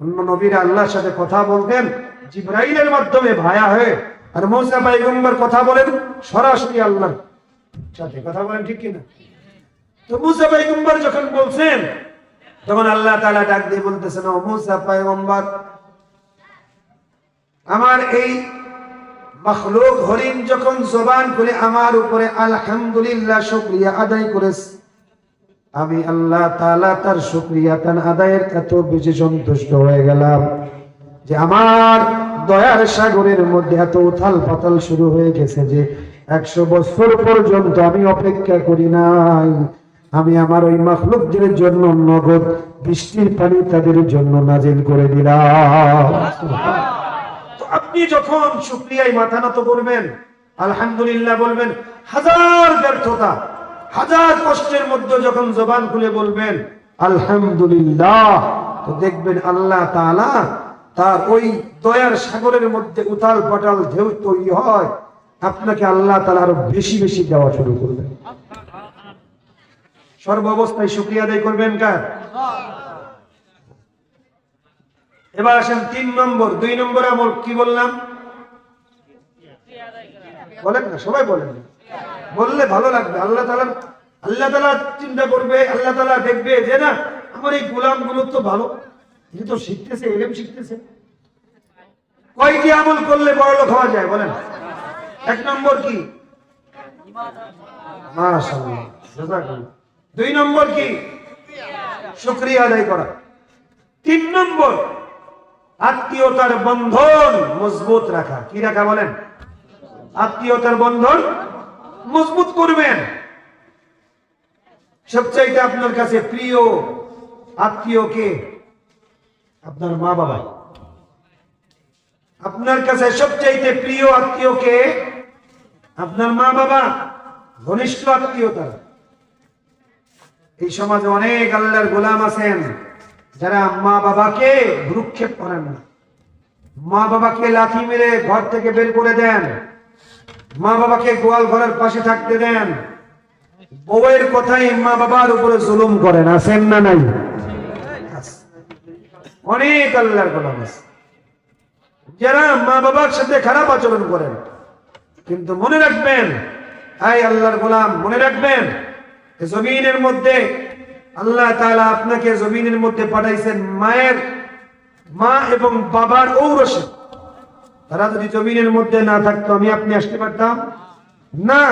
অন্য নবীরা আল্লাহর সাথে কথা বলতেন জিবরাইলের মাধ্যমে ভায়া হয়ে, আর মুসা পয়গম্বর কথা বলেন সরাসরি আল্লাহর সাথে। কথা বলেন ঠিক কিনা? তো মুসা পয়গম্বর যখন বলছেন, তখন আল্লাহ তাআলা ডাক দিয়ে বলতেছেন, ও মুসা পয়গম্বর, আমার এই মাখলুক হরিণ যখন জবান খুলে আমার উপরে আলহামদুলিল্লাহ শুকরিয়া আদায় করেছে, আমি আল্লাহ তাআলা তার শুকরিয়া তার আদায়ের এত বেশি সন্তুষ্ট হয়ে গেলাম যে আমার দয়ার সাগরের মধ্যে এত উথাল পাতাল শুরু হয়ে গেছে যে 100 বছর পর্যন্ত আমি অপেক্ষা করি নাই। আমি আমার ওই মাখলুকদের জন্য নগদ বৃষ্টির পানি তাদের জন্য নাজিল করে দিলাম। তো আপনি যখন শুকরিয়ায় মাথা নত করবেন, আলহামদুলিল্লাহ বলবেন, হাজার ব্যর্থতা হাজার কষ্টের মধ্যে যখন জবান খুলে বলবেন আলহামদুলিল্লাহ, তো দেখবেন আল্লাহ তাআলা তার ওই দয়ার সাগরের মধ্যে উথাল পাতাল ঢেউ তৈরি হয়, আপনাকে আল্লাহ তাআলা আরো বেশি বেশি দেওয়া শুরু করবেন। সর্ব অবস্থায় শুকরিয়া আদায় করবেন কার? এবার আসেন 3 নম্বর 2 নম্বর আমল কি বললাম? বলেন না, সবাই বলেন, বললে ভালো লাগবে। আল্লাহ তাআলা চিন্তা করবে, আল্লাহ তাআলা দেখবে যে না আমার এই গোলামগুলো তো ভালো, এ তো শিখতেছে, ইলম শিখতেছে। কয়টি আমল করলে বড় লোক হওয়া যায় বলেন? 1 নম্বর কি? মাশাআল্লাহ, জাযাকাল্লাহ। 2 নম্বর কি? শুকরিয়া আদায় করা। 3 নম্বর আত্মীয়তার বন্ধন মজবুত রাখা। কি রাখা বলেন? আত্মীয়তার বন্ধন মজবুত করবেন। সবচাইতে আপনার কাছে প্রিয় আত্মীয় কে? আপনার মা বাবা। আপনার কাছে সবচাইতে প্রিয় আত্মীয় কে? আপনার মা বাবা, ঘনিষ্ঠ আত্মীয়তা। এই সমাজে অনেক আল্লাহর গোলাম আছেন যারা মা বাবাকে ভ্রুক্ষেপ করেন না, মা বাবাকে লাথি মেরে ঘর থেকে বের করে দেন, মা বাবাকে গোয়াল ঘরের পাশে থাকতে দেন, বউয়ের কথাই মা বাবার উপরে জুলুম করেন। আছেন না নাই? অনেক আল্লাহর গোলাম আছে যারা মা বাবার সাথে খারাপ আচরণ করেন। কিন্তু মনে রাখবেন, হাই আল্লাহর গোলাম, মনে রাখবেন জমিনের মধ্যে আল্লাহ তাআলা আপনাকে জমিনের মধ্যে পাঠাইছেন মায়ের, মা এবং বাবার ঔরসে। তারা যদি জমিনের মধ্যে না থাকতো আমি আপনি আসতে পারতাম না।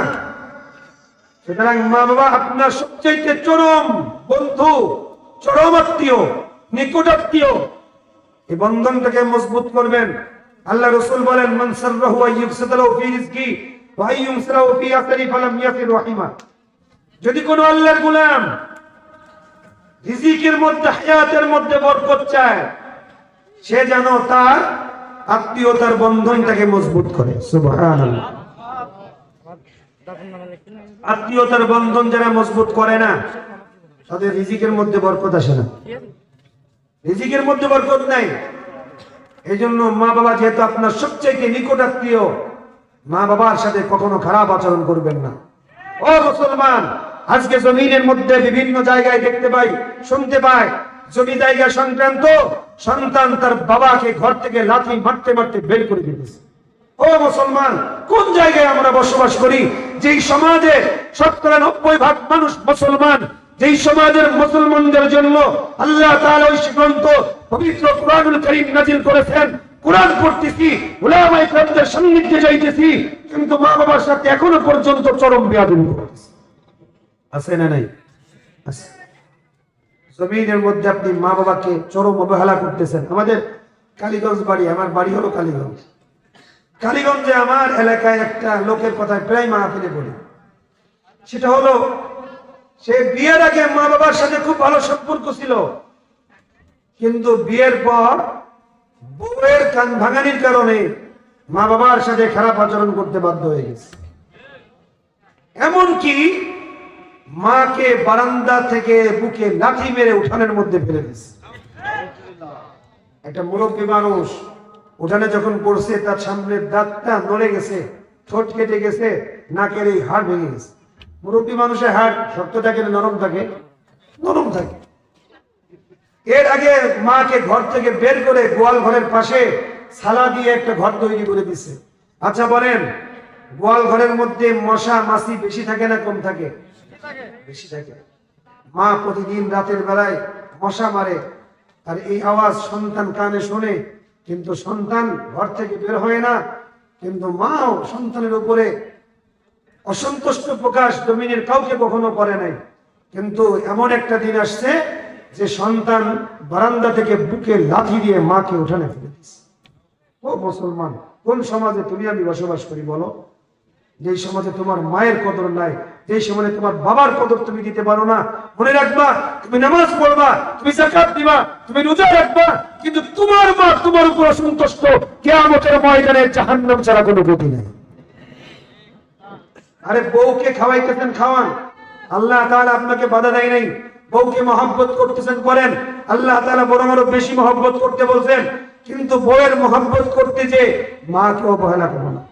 সুতরাং মা বাবা আপনার সবচেয়ে চরম বন্ধু, চরম আত্মীয়, নিকট আত্মীয়। এই বন্ধনটাকে মজবুত করবেন। আল্লাহ রাসূল বলেন, মান সাররাহু আইয়ুবসাতালাহু ফি রিজকি ওয়া আইয়ুমসরাহু ফি আসারি ফালাম ইয়াসির রাহিমা। যদি কোন আল্লাহর গোলাম রিজিকের মধ্যে, হায়াতের মধ্যে বরকত চায়, সে যেন তার আত্মীয়তার বন্ধনটাকে মজবুত করে। সুবহানাল্লাহ। আত্মীয়তার বন্ধন যারা মজবুত করে না, তাদের রিজিকের মধ্যে বরকত আসে না, রিজিকের মধ্যে বরকত নাই। এই জন্য মা বাবা যেহেতু আপনার সবচেয়ে নিকট আত্মীয়, মা বাবার সাথে কখনো খারাপ আচরণ করবেন না। ও মুসলমান, আজকে জমিনের মধ্যে বিভিন্ন জায়গায় দেখতে পাই, শুনতে পাই, জমি জায়গা সংক্রান্ত সন্তান তার বাবাকে ঘর থেকে লাথি মারতে মারতে বের করে দিতেছে। ও মুসলমান, কোন জায়গায় আমরা বসবাস করি? যেই সমাজে 90% মানুষ মুসলমান, যেই সমাজের মুসলমানদের জন্য আল্লাহ তাআলা ওই গ্রন্থ পবিত্র কুরআনুল কারীম নাযিল করেছেন, কুরআন পড়তেছি, উলামায়ে কেরামদের সান্নিধ্যে যাইতেছি, কিন্তু মা বাবার সাথে এখনো পর্যন্ত চরম বেয়াদবি করতেছি। আছে না নাই? আছে। জমিনের মধ্যে আপনি মা বাবাকে চরম অবহেলা করতেছেন। আমাদের কালীগঞ্জ বাড়ি, আমার বাড়ি হলো কালীগঞ্জ। কালীগঞ্জে আমার এলাকায় একটা লোকের কথায় প্রায় মাহফিলে বলি, সেটা হলো সে বিয়ের আগে মা বাবার সাথে খুব ভালো সম্পর্ক ছিল, কিন্তু বিয়ের পর বউয়ের কান ভাঙানির কারণে মা বাবার সাথে খারাপ আচরণ করতে বাধ্য হয়ে গেছে। এমনকি মাকে বারান্দা থেকে বুকে লাঠি মেরে উঠানের মধ্যে ফেলে দিয়েছে। একটা মুরব্বী মানুষ উঠানে যখন পড়ছে, তার সামনের দাঁতটা নড়ে গেছে, ঠোঁট কেটে গেছে, নাকের এই হাড় ভেঙে গেছে। মুরব্বী মানুষের হাড় শক্ত থাকে না নরম থাকে? নরম থাকে। এর আগে মাকে ঘর থেকে বের করে গোয়াল ঘরের পাশে ছালা দিয়ে একটা ঘর তৈরি করে দিছে। আচ্ছা বলেন, গোয়াল ঘরের মধ্যে মশা মাছি বেশি থাকে না কম থাকে? বেশি থাকে। মা প্রতিদিন রাতের বেলায় মশা মারে, আর এই আওয়াজ সন্তান কানে শোনে, কিন্তু সন্তান ঘর থেকে বের হয় না। কিন্তু মাও সন্তানের উপরে অসন্তুষ্ট প্রকাশ জমিনের কাউকে কখনো করে নাই। কিন্তু এমন একটা দিন আসছে যে সন্তান বারান্দা থেকে বুকে লাথি দিয়ে মাকে উঠানে ফেলে দিচ্ছে। ও মুসলমান, কোন সমাজে তুমি আমি বসবাস করি বলো? যে সমাজে তোমার মায়ের কদর নাই, যে সমাজে তোমার বাবার কদর তুমি দিতে পারো না। মনে রাখবা, তুমি নামাজ পড়বা, তুমি যাকাত দিবা, তুমি রোজা রাখবা, কিন্তু তোমার মা তোমার উপর অসন্তুষ্ট, কিয়ামতের ময়দানে জাহান্নাম ছাড়া কোনো গতি নেই। আরে বউকে খাওয়াইতেছেন, খাওয়ান, আল্লাহ তাআলা আপনাকে বাধা দেয় নাই। বউকে মহব্বত করতেছেন, করেন, আল্লাহ তাআলা বরং আরো বেশি মহব্বত করতে বলছেন। কিন্তু বউয়ের মহব্বত করতে যে মাকে অবহেলা করো না,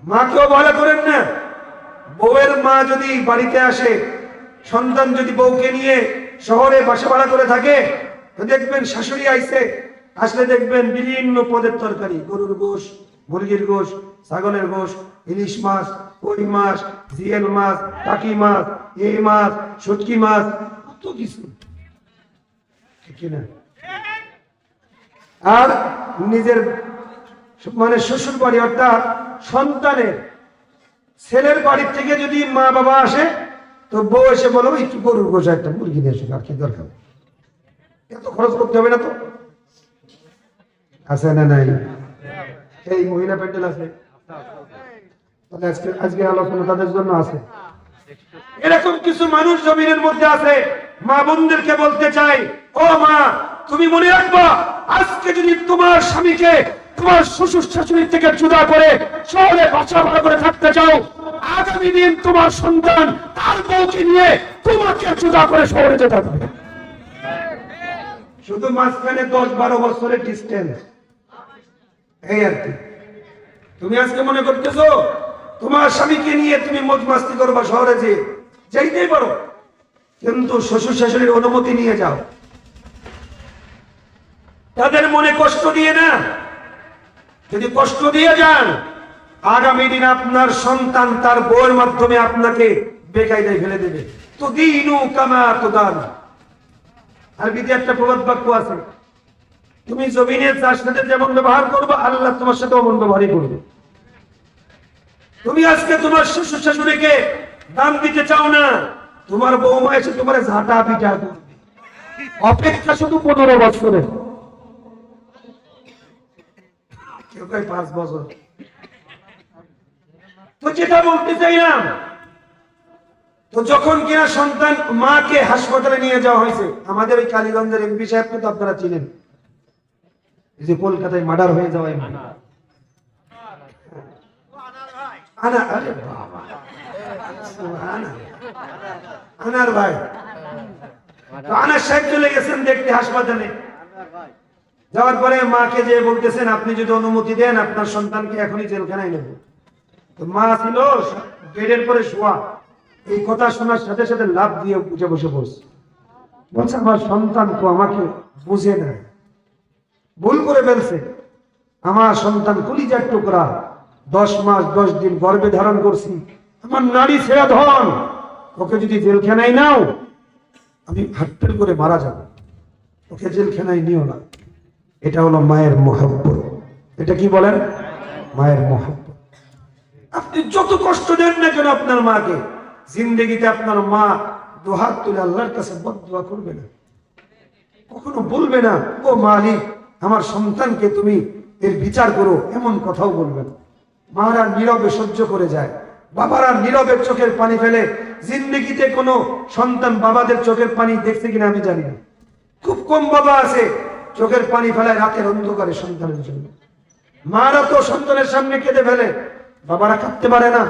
মাকে অবহেলা করেন না। বউয়ের মা যদি বাড়িতে আসে, সন্তান যদি বউকে নিয়ে শহরে বাসা ভাড়া করে থাকে, তো দেখবেন শাশুড়ি আইছে, আসলে দেখবেন বিভিন্ন পদের তরকারি, গরুর গোশ, মুরগির গোশ, ছাগলের গোশ, ইলিশ মাছ, কই মাছ, জিয়েল মাছ, টাকি মাছ, এই মাছ, শুটকি মাছ, কত কিছু, ঠিক না? আর নিজের মানে শ্বশুর বাড়ি অর্থাৎ সন্তানের ছেলের বাড়ির থেকে যদি মা বাবা আসে, তো বউ এসে বলো একটু গরুর গোশ একটা মুরগি নিয়ে এসে, আর কি দরকার, এত খরচ করতে হবে না তো? আছে না নাই? এই মহিলা প্যান্ডেল আছে, আজকে আলোচনা তাদের জন্য আছে। এরকম কিছু মানুষ জমিনের মধ্যে আছে। মা বোনদেরকে বলতে চাই, ও মা, তুমি মনে রাখবা, আজকে যদি তোমার স্বামীকে তোমার শ্বশুর শাশুড়ি থেকে জুদা করে শহরে বাসা ভাড়া করে থাকতে চাও, আগামী দিন তোমার সন্তান তার বউকে নিয়ে তোমাকে জুদা করে শহরে যেতে হবে। শুধু মাঝখানে 10-12 বছরের ডিস্টেন্স, এই আর কি। তুমি আজকে মনে করতেছো তোমার স্বামীকে নিয়ে তুমি মজ মাস্তি করবা শহরে, যে যাইতেই পারো, কিন্তু শ্বশুর শাশুড়ির অনুমতি নিয়ে যাও, তাদের মনে কষ্ট দিয়ে না। যদি কষ্ট দিয়ে যান, আগামী দিন আপনার সন্তান তার বউয়ের মাধ্যমে আপনাকে বেকায়দায় ফেলে দেবে। তো দিনু কামা তুদান। আরবিতে একটা প্রবাদ বাক্য আছে, তুমি জমিনে যার সাথে যেমন ব্যবহার করবে, আল্লাহ তোমার সাথে অমন ব্যবহারই করবে। তুমি আজকে তোমার শ্বশুর শাশুড়িকে দাম দিতে চাও না, তোমার বৌমা এসে তোমার ঝাঁটা পিটা করবে। অপেক্ষা শুধু 15 বছরের, কেউ 5 বছর। তো যেটা বলতে চাইলাম, তো যখন কিনা সন্তান মাকে হাসপাতালে নিয়ে যাওয়া হয়েছে, আমাদের ওই কালীগঞ্জের এমপি সাহেবকে তো আপনারা চিনেন, যে কলকাতায় মার্ডার হয়ে যাওয়ায় আনার ভাই, আনার সাহেব চলে গেছেন দেখতে হাসপাতালে। যাওয়ার পরে মাকে যে বলতেছেন, আপনি যদি অনুমতি দেন আপনার সন্তানকে এখনই জেলখানায় নেব। তো মা ছিল বেডের পরে শোয়া, এই কথা শোনার সাথে সাথে লাফ দিয়ে উঠে বসে পড়ছে, বলছে আমার সন্তান তো আমাকে বুঝে না, ভুল করে ফেলছে। আমার সন্তান কলিজার টুকরা, 10 মাস 10 দিন গর্ভে ধারণ করছি, আমার নারী ছেড়া ধন, ওকে যদি জেলখানায় নাও আমি হাট্টেল করে মারা যাব, ওকে জেলখানায় নিও না। এটা হলো মায়ের মহব্বত। এটা কি বলেন? মায়ের মহব্বত। আপনি যত কষ্ট দেন না কেন আপনার মাকে, জিন্দেগিতে আপনার মা দুহাত তুলে আল্লাহর কাছে বদদুয়া করবে না, কখনো বলবে না ও মালিক আমার সন্তানকে তুমি এর বিচার করো, এমন কথাও বলবে না। মারা নীরবে সহ্য করে যায়, বাবারা নীরবে চোখের পানি ফেলে। জিন্দেগিতে কোনো সন্তান বাবাদের চোখের পানি দেখছে কিনা আমি জানি না, খুব কম বাবা আছে চোখের পানি ফেলায় রাতের অন্ধকারে সন্তানের জন্য। মারা তো সন্তানের সামনে কেঁদে ফেলে, বাবারা কাঁদতে পারে না,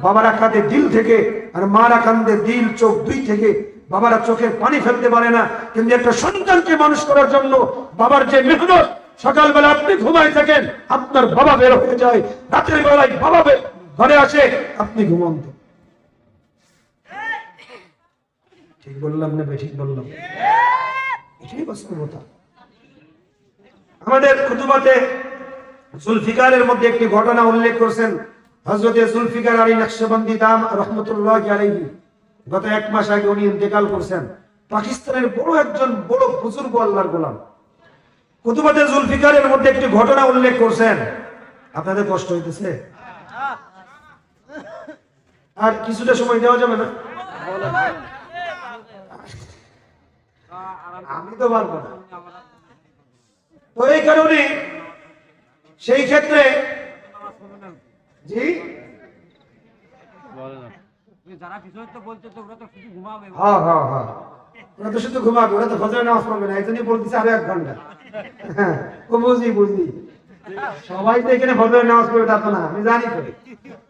বাবারা কাঁদে দিল থেকে, আর মারা কান্দে দিল চোখ দুই থেকে। বাবারা চোখের পানি ফেলতে পারে না, কিন্তু একটা সন্তানকে মানুষ করার জন্য বাবার যে মেহনত, সকালবেলা আপনি ঘুমায় থাকেন, আপনার বাবা বের হয়ে যায়, রাতের বেলায় বাবা ঘরে আসে, আপনি ঘুমন্ত। ঠিক বললাম না বেঠিক বললাম? এটাই বাস্তবতা। আমাদের খুতুবাতে জুলফিকারের মধ্যে একটি ঘটনা উল্লেখ করেছেন হযরত জুলফিকার আলী নকশবন্দি দাম রহমতুল্লাহি আলাইহি। গত 1 মাস আগে উনি ইন্তেকাল করেছেন। পাকিস্তানের একজন বড় বুজুর্গ আল্লাহর গোলাম। খুতুবাতে জুলফিকারের মধ্যে একটি ঘটনা উল্লেখ করেছেন। আপনাদের কষ্ট হইতেছে? আর কিছুটা সময় দেওয়া যাবে না? আমি তো পারবো না। তো এই কারণে সেই ক্ষেত্রে জি হ্যাঁ হ্যাঁ হ্যাঁ, ওরা তো শুধু ঘুমাবে, ওরা তো ফজরের নামাজ পড়বে না, এই জন্যই বলতেছে আরো 1 ঘন্টা। হ্যাঁ বুঝি সবাই তো এখানে ফজরের নামাজ পড়বে তা তো না, আমি জানি তো।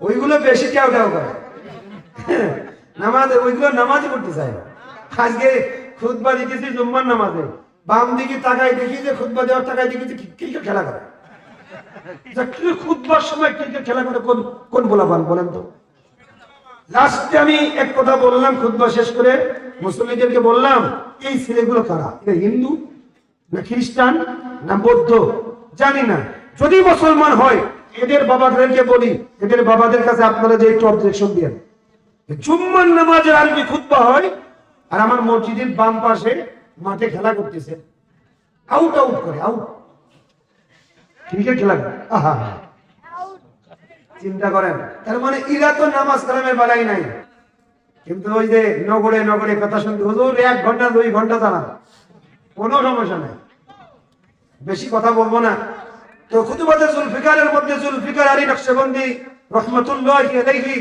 ওইগুলো বেশি কেউ করে নামাজ, ওইগুলো নামাজই পড়তে চায় না। আজকে খুতবা দেখেছি জুম্মার নামাজে, বাম দিকে তাকাই দেখি যে খুতবা দেওয়ার তাকাই দেখি যে ক্রিকেট খেলা করে। খুতবার সময় ক্রিকেট খেলা করে কোন বলাবান বলেন তো? লাস্টে আমি এক কথা বললাম খুতবা শেষ করে, মুসলিমদেরকে বললাম, এই ছেলেগুলো কারা? এরা হিন্দু না খ্রিস্টান না বৌদ্ধ জানি না, যদি মুসলমান হয় এদের বাবাদেরকে বলি, এদের বাবাদের কাছে আপনারা যে একটু অবজেকশন দিয়ে, জুম্মার নামাজের আরবি খুতবা হয় আর আমার মসজিদের বাম পাশে মাঠে খেলা করতেছে, আউট করে আউট, ক্রিকেট খেলা করে। আহা, চিন্তা করেন, তার মানে এরা তো নামাজ কালামের বেলায় নাই, কিন্তু ওই যে নগরে কথা শুনতে হুজুর 1 ঘন্টা 2 ঘন্টা চালান, কোনো সমস্যা নাই, বেশি কথা বলবো না। তো খুতুবাতে জুলফিকারের মধ্যে জুলফিকার আলী নকশবন্দি রহমাতুল্লাহি আলাইহি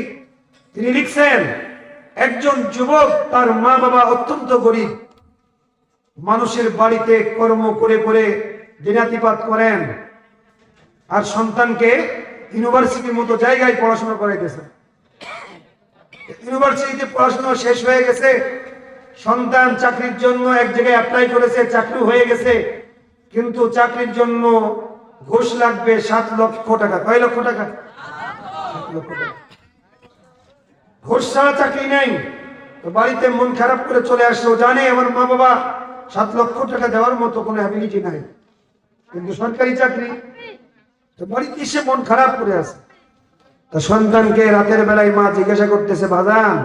তিনি লিখছেন, একজন যুবক, তার মা বাবা অত্যন্ত গরিব, মানুষের বাড়িতে কর্ম করে করে দিনাতিপাত করেন, আর সন্তানকে ইউনিভার্সিটির মতো জায়গায় পড়াশোনা করাইতেছে। ইউনিভার্সিটিতে পড়াশোনা শেষ হয়ে গেছে, সন্তান চাকরির জন্য এক জায়গায় অ্যাপ্লাই করেছে, চাকরি হয়ে গেছে, কিন্তু চাকরির জন্য ঘুষ লাগবে 7 লক্ষ টাকা। কয় লক্ষ টাকা? 7 লক্ষ টাকা। ঘুষ ছাড়া চাকরি নেই। তো বাড়িতে মন খারাপ করে চলে আসলো, জানে আমার মা বাবা 7 লক্ষ টাকা দেওয়ার মতো কোনো অ্যাবিলিটি নাই, কিন্তু সরকারি চাকরি। তো বাড়িতে এসে মন খারাপ করে আছে। তো সন্তানকে রাতের বেলায় মা জিজ্ঞাসা করতেছে, বাজান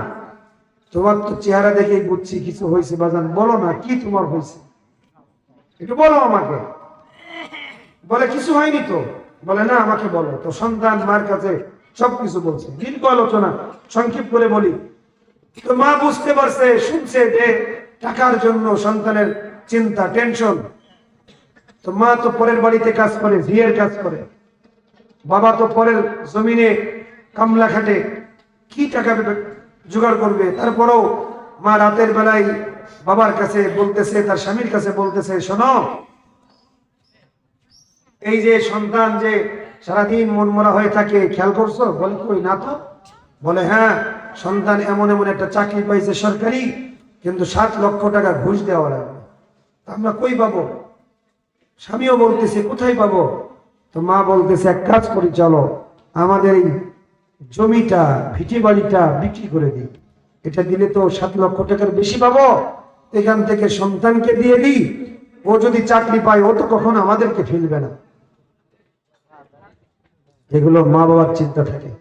তোমার তো চেহারা দেখেই বুঝছি কিছু হয়েছে, বাজান বলো না কি তোমার হয়েছে, একটু বলো আমাকে। বলে কিছু হয়নি তো। বলে না আমাকে বলো। তো সন্তান মার কাছে সবকিছু বলছে, দীর্ঘ আলোচনা, সংক্ষেপ করে বলি। তো মা বুঝতে পারছে, শুনছে যে টাকার জন্য সন্তানের চিন্তা, টেনশন। তো মা তো পরের বাড়িতে কাজ করে, ঝিয়ের কাজ করে, বাবা তো পরের জমিনে কামলা খাটে, কি টাকা জোগাড় করবে। তারপরেও মা রাতের বেলায় বাবার কাছে বলতেছে, তার স্বামীর কাছে বলতেছে, শোনো এই যে সন্তান যে সারাদিন মনমরা হয়ে থাকে খেয়াল করছো? বলে কই না তো। বলে হ্যাঁ, সন্তান এমন একটা চাকরি পাইছে সরকারি, কিন্তু 7 লক্ষ টাকা ঘুষ দেওয়া লাগবে। আমরা কই পাবো? স্বামীও বলতেছে কোথায় পাবো? তো মা বলতেছে এক কাজ করি, চলো আমাদের এই জমিটা, ভিটে বাড়িটা বিক্রি করে দিই, এটা দিলে তো 7 লক্ষ টাকার বেশি পাবো, এখান থেকে সন্তানকে দিয়ে দিই, ও যদি চাকরি পায় ও তো কখনো আমাদেরকে ফেলবে না। এগুলো মা বাবার চিন্তা থাকে।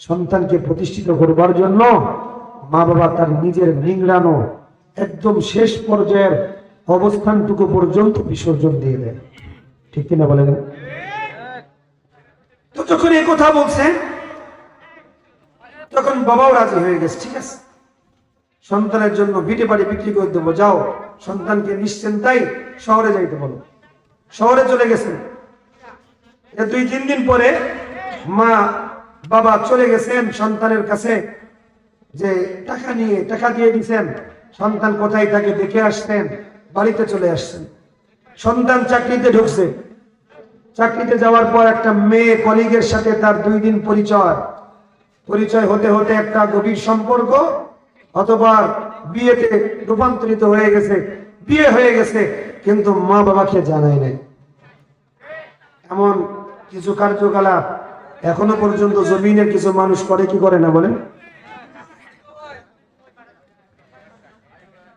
সন্তানকে প্রতিষ্ঠিত করবার জন্য মা বাবা তার নিজের নিংড়ানো একদম শেষ পর্যায়ের অবস্থানটুকু পর্যন্ত বিসর্জন দিয়ে দেয়, ঠিক কিনা বলেন? তো যখন এই কথা বলছে তখন বাবাও রাজি হয়ে গেছে, ঠিক আছে সন্তানের জন্য ভিটে বাড়ি বিক্রি করে দেবো, যাও সন্তানকে নিশ্চিন্তাই শহরে যাইতে বলো। শহরে চলে গেছেন। 2-3 দিন পরে মা বাবা চলে গেছেন সন্তানের কাছে, যে টাকা নিয়ে, টাকা দিয়ে দিচ্ছেন, সন্তান কোথায় থাকে দেখে আসছেন, বাড়িতে চলে আসছেন। সন্তান চাকরিতে ঢুকছে, চাকরিতে যাওয়ার পর একটা মেয়ে কলিগের সাথে তার 2 দিন পরিচয় হতে হতে একটা গভীর সম্পর্ক, অথবা বিয়েতে রূপান্তরিত হয়ে গেছে, বিয়ে হয়ে গেছে, কিন্তু মা বাবাকে জানায় নাই। এমন কিছু কার্যকলাপ এখনো পর্যন্ত জমিনের কিছু মানুষ করে, কি করে না বলেন?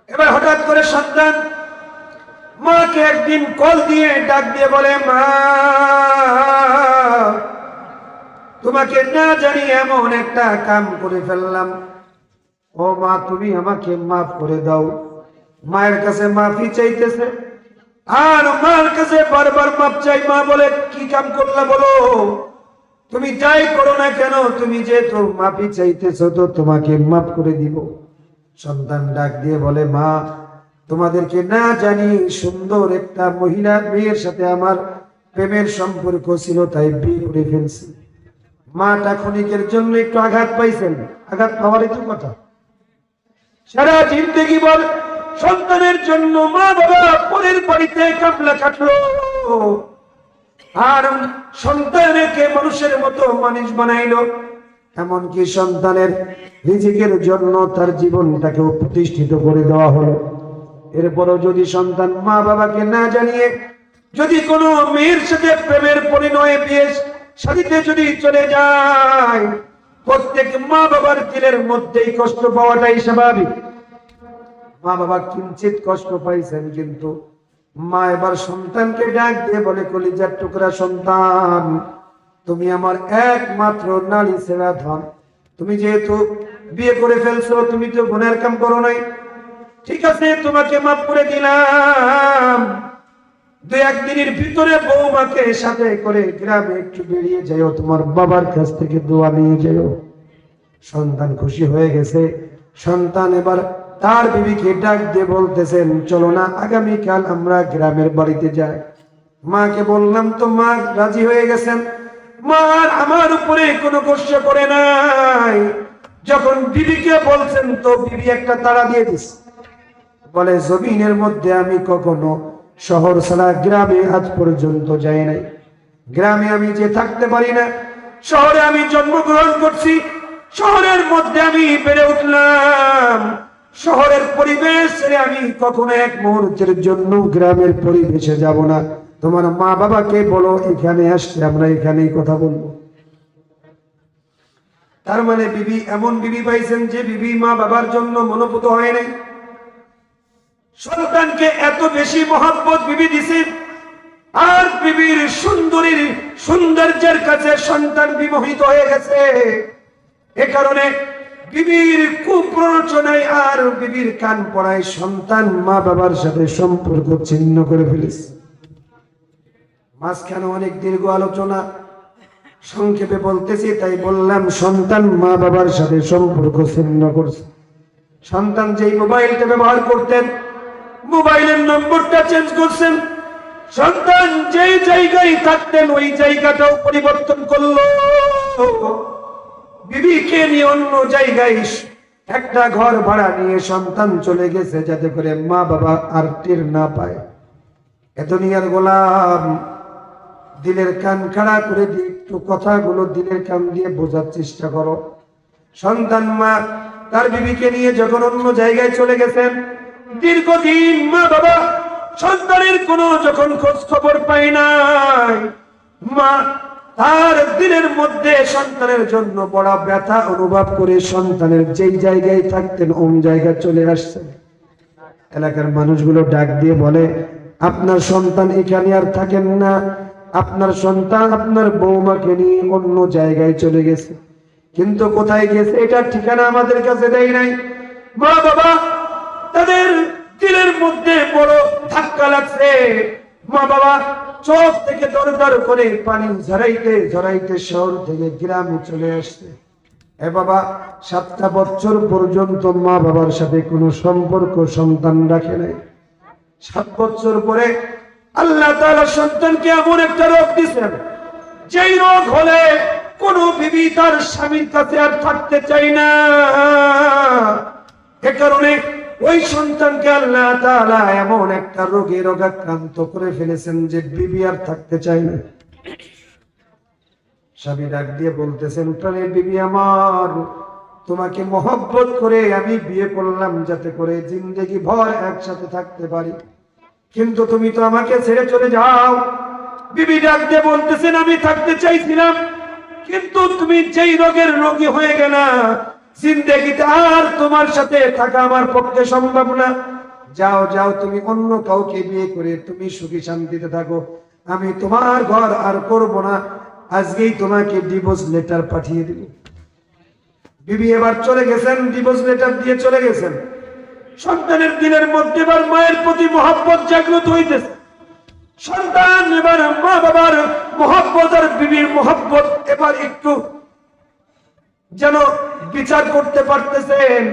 এবার হঠাৎ করে সন্তান মাকে একদিন কল দিয়ে ডাক দিয়ে বলে, মা তোমাকে না জানি এমন একটা কাম করে ফেললাম, ও মা তুমি আমাকে মাফ করে দাও। মায়ের কাছে মাফি চাইতেছে, আর মার কাছে বারবার মাপ চাই। মা বলে কি কাম করলা বলো? তুমি যাই করো না কেন, তুমি যেহেতু মাফি চাইতেছো তো তোমাকে মাফ করে দিব। সন্তান ডাক দিয়ে বলে, মা তোমাদেরকে না জানি সুন্দর একটা মহিলা মেয়ের সাথে আমার প্রেমের সম্পর্ক ছিল, তাই বিয়ে করে ফেলছি। মাটা ক্ষণিকের জন্য একটু আঘাত পাইছেন, আঘাত পাওয়ারই তো কথা। সারা জিন্দেগি বল সন্তানের জন্য মা বাবা পরের বাড়িতে কামলা খাটলো, আর সন্তানকে মানুষের মতো মানুষ বানাইলো। এমনকি সন্তানের রিজিকের জন্য তার জীবনটাকে প্রতিষ্ঠিত করে দেওয়া হলো। এরপরও যদি সন্তান মা বাবাকে না জানিয়ে যদি কোনো মেয়ের সাথে প্রেমের পরিণয়ে বিয়ে শাদীতে যদি চলে যায়, প্রত্যেক মা বাবার দিলের মধ্যেই কষ্ট পাওয়াটাই স্বাভাবিক। মা বাবা কিঞ্চিত কষ্ট পাইছেন, কিন্তু মা এবার সন্তানকে ডাক দিয়ে বলে, কলিজার টুকরা সন্তান, তুমি আমার একমাত্র নারী ছেড়া ধন। তুমি যেহেতু বিয়ে করে ফেলছো, তুমি তো গুনার কাম করো নাই, ঠিক আছে তোমাকে মাফ করে দিলাম। দুই একদিনের ভিতরে বৌমাকে সাথে করে গ্রামে একটু বেরিয়ে যাও, তোমার বাবার কাছ থেকে দোয়া নিয়ে যাও। সন্তান খুশি হয়ে গেছে। সন্তান এবার তার বিবিকে ডাক দিয়ে বলতেছেন, চলো না আগামীকাল আমরা গ্রামের বাড়িতে যাই। মাকে বললাম তো, মা রাজি হয়ে গেছেন। মা আমার উপরে কোনো কষ্ট করে নাই। যখন বিবিকে বলছেন তো বিবি একটা তাড়া দিয়ে দিস, বলে জমিনের মধ্যে আমি কখনো শহর ছাড়া গ্রামে আজ পর্যন্ত যাই নাই। গ্রামে আমি যে থাকতে পারি না, শহরে আমি জন্মগ্রহণ করছি, শহরের মধ্যে আমি বেড়ে উঠলাম। শহরের পরিবেশ ছেড়ে আমি কখনো এক মুহূর্তের জন্য গ্রামের পরিবেশে যাব না। তোমার মা বাবাকে বলো এখানে আসতে, আমরা এখানেই কথা বলবো। তার মানে বিবি এমন বিবি পাইছেন যে বিবি মা বাবার জন্য মনোপুত হয় নাই। সন্তানকে এত বেশি মহব্বত বিবি দিছে, আর বিবির সুন্দরীর সৌন্দর্যের কাছে সন্তান বিমোহিত হয়ে গেছে। এ কারণে বিবির কুপ্ররোচনায় আর বিবির কান পড়ায় সন্তান মা বাবার সাথে সম্পর্ক ছিন্ন করে ফেলেছে। মাঝখানে অনেক দীর্ঘ আলোচনা, সংক্ষেপে বলতেছি তাই বললাম। সন্তান মা বাবার সাথে সম্পর্ক ছিন্ন করছে। সন্তান যেই মোবাইলটা ব্যবহার করতেন, মোবাইলের নম্বরটা চেঞ্জ করছেন। সন্তান যেই জায়গায় থাকতেন ওই জায়গাটাও পরিবর্তন করলো। বিবিকে নিয়ে অন্য জায়গায় একটা ঘর ভাড়া নিয়ে সন্তান চলে গেছে, যাতে করে মা বাবা আর টের না পায়। এত নিয়ার গোলাম, দিলের কান খাড়া করে দিয়ে একটু কথাগুলো দিলের কান দিয়ে বোঝার চেষ্টা করো। সন্তান মা তার বিবিকে নিয়ে যখন অন্য জায়গায় চলে গেছেন, দীর্ঘদিন মা বাবা সন্তানের কোনো যখন খোঁজ খবর পায় নাই, মা তার দিলের মধ্যে সন্তানের জন্য বড় ব্যথা অনুভব করে সন্তানের যেই জায়গায় থাকতেন ওই জায়গায় চলে আসছেন। এলাকার মানুষগুলো ডাক দিয়ে বলে, আপনার সন্তান এখানে আর থাকেন না, আপনার সন্তান আপনার বৌমাকে নিয়ে অন্য জায়গায় চলে গেছে। কিন্তু কোথায় গেছে এটার ঠিকানা আমাদের কাছে দেয় নাই। মা বাবা তাদের দিলের মধ্যে বড় ধাক্কা লাগছে। মা বাবা চোখ থেকে দরদর করে পানি ঝরাইতে ঝরাইতে শহর থেকে গ্রামে চলে আসছে। এ বাবা 7টা বছর পর্যন্ত মা বাবার সাথে কোনো সম্পর্ক সন্তান রাখে নাই। 7 বছর পরে আল্লাহ তাআলা সন্তানকে এমন একটা রোগ দিয়েছেন, যেই রোগ হলে কোন বিবি তার স্বামীর কাছে আর থাকতে চায় না। এ কারণে ওই সন্তানকে আল্লাহ তাআলা এমন একটা রোগে রোগাক্রান্ত করে ফেলেছেন যে বিবি আর থাকতে চায় না। স্বামী ডাক দিয়ে বলতেছেন, প্রাণের বিবি আমার, তোমাকে মহব্বত করে আমি বিয়ে করলাম যাতে করে জিন্দেগি ভর একসাথে থাকতে পারি, কিন্তু তুমি তো আমাকে ছেড়ে চলে যাও। বিবি ডাক দিয়ে বলতেছেন, আমি থাকতে চাইছিলাম, কিন্তু তুমি যেই রোগের রোগী হয়ে গেলা, জিন্দেগিতে আর তোমার সাথে থাকা আমার পক্ষে সম্ভব না। যাও যাও, তুমি অন্য কাউকে বিয়ে করে তুমি সুখী শান্তিতে থাকো, আমি তোমার ঘর আর করব না। আজকেই তোমাকে ডিভোর্স লেটার পাঠিয়ে দিব। বিবি এবার চলে গেছেন, ডিভোর্স লেটার দিয়ে চলে গেছেন। সন্তানের দিনের মধ্যে এবার মায়ের প্রতি মহব্বত জাগ্রত হইতেছে। সন্তান এবার মা বাবার মহব্বত আর বিবির মহব্বত এবার একটু যেন বিচার করতে পারতেছেন।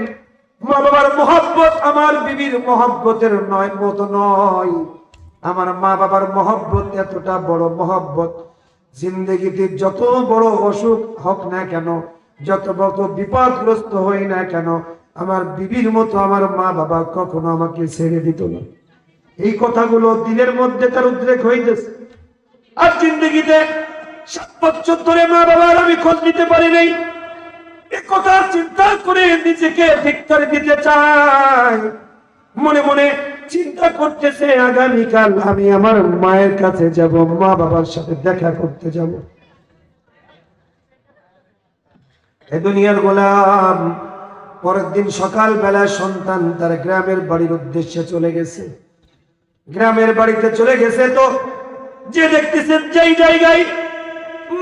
মা বাবার মহব্বত আমার বিবির মহব্বতের মতো নয়। আমার মা বাবার মহব্বত এতটা বড় মহব্বত, জিন্দগিতে যত বড় অসুখ হোক না কেন, যত বড় বিপদগ্রস্ত হই না কেন, আমার বিবির মতো আমার মা বাবা কখনো আমাকে ছেড়ে দিত না। এই কথাগুলো দিলের মধ্যে তার উদ্রেক হইতেছে। আর জিন্দগিতে 7 বছর ধরে মা বাবার আমি খোঁজ নিতে পারি নাই, এ কথা চিন্তা করে নিজেকে ধিক্কার দিতে চাই। মনে মনে চিন্তা করতেছে আগামীকাল আমি আমার মায়ের কাছে যাব, মা বাবার সাথে দেখা করতে যাব। এ দুনিয়ার গোলাম। পরের দিন সকাল বেলা সন্তান তার গ্রামের বাড়ির উদ্দেশ্যে চলে গেছে। গ্রামের বাড়িতে চলে গেছে তো যে দেখতেছে যেই জায়গায়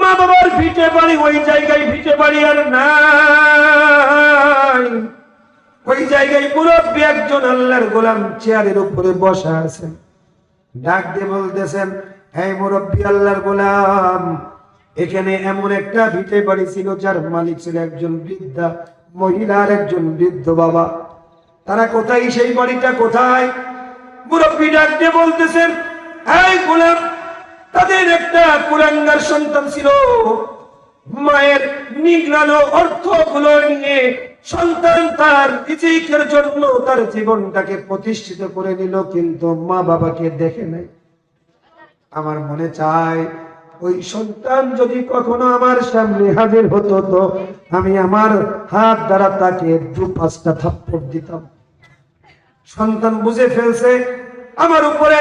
মা বাবার ভিটে বাড়ি, ওই জায়গায় ভিটে বাড়ি আর নাই। ওই জায়গায় মুরব্বী একজন আল্লাহর গোলাম চেয়ারের উপরে বসা আছেন। ডাক দিয়ে বলতেছেন, এই মুরব্বী আল্লাহর গোলাম, এখানে এমন একটা ভিটে বাড়ি ছিল যার মালিক ছিল একজন বৃদ্ধা মহিলা আর একজন বৃদ্ধ বাবা। তারা কোথায়? সেই বাড়িটা কোথায়? মুরব্বী ডাক দিয়ে বলতেছেন, এই গোলাম, তাদের একটা কুলাঙ্গার সন্তান ছিল। মায়ের নিগড়ানো অর্থগুলো নিয়ে সন্তান তার রিজিকের জন্য তার জীবনটাকে প্রতিষ্ঠিত করে নিল, কিন্তু মা বাবাকে দেখে নাই। আমার মনে চায় ওই সন্তান যদি কখনো আমার সামনে হাজির হতো তো আমি আমার হাত দ্বারা তাকে 2-5টা থাপ্পড় দিতাম। সন্তান বুঝে ফেলছে আমার উপরে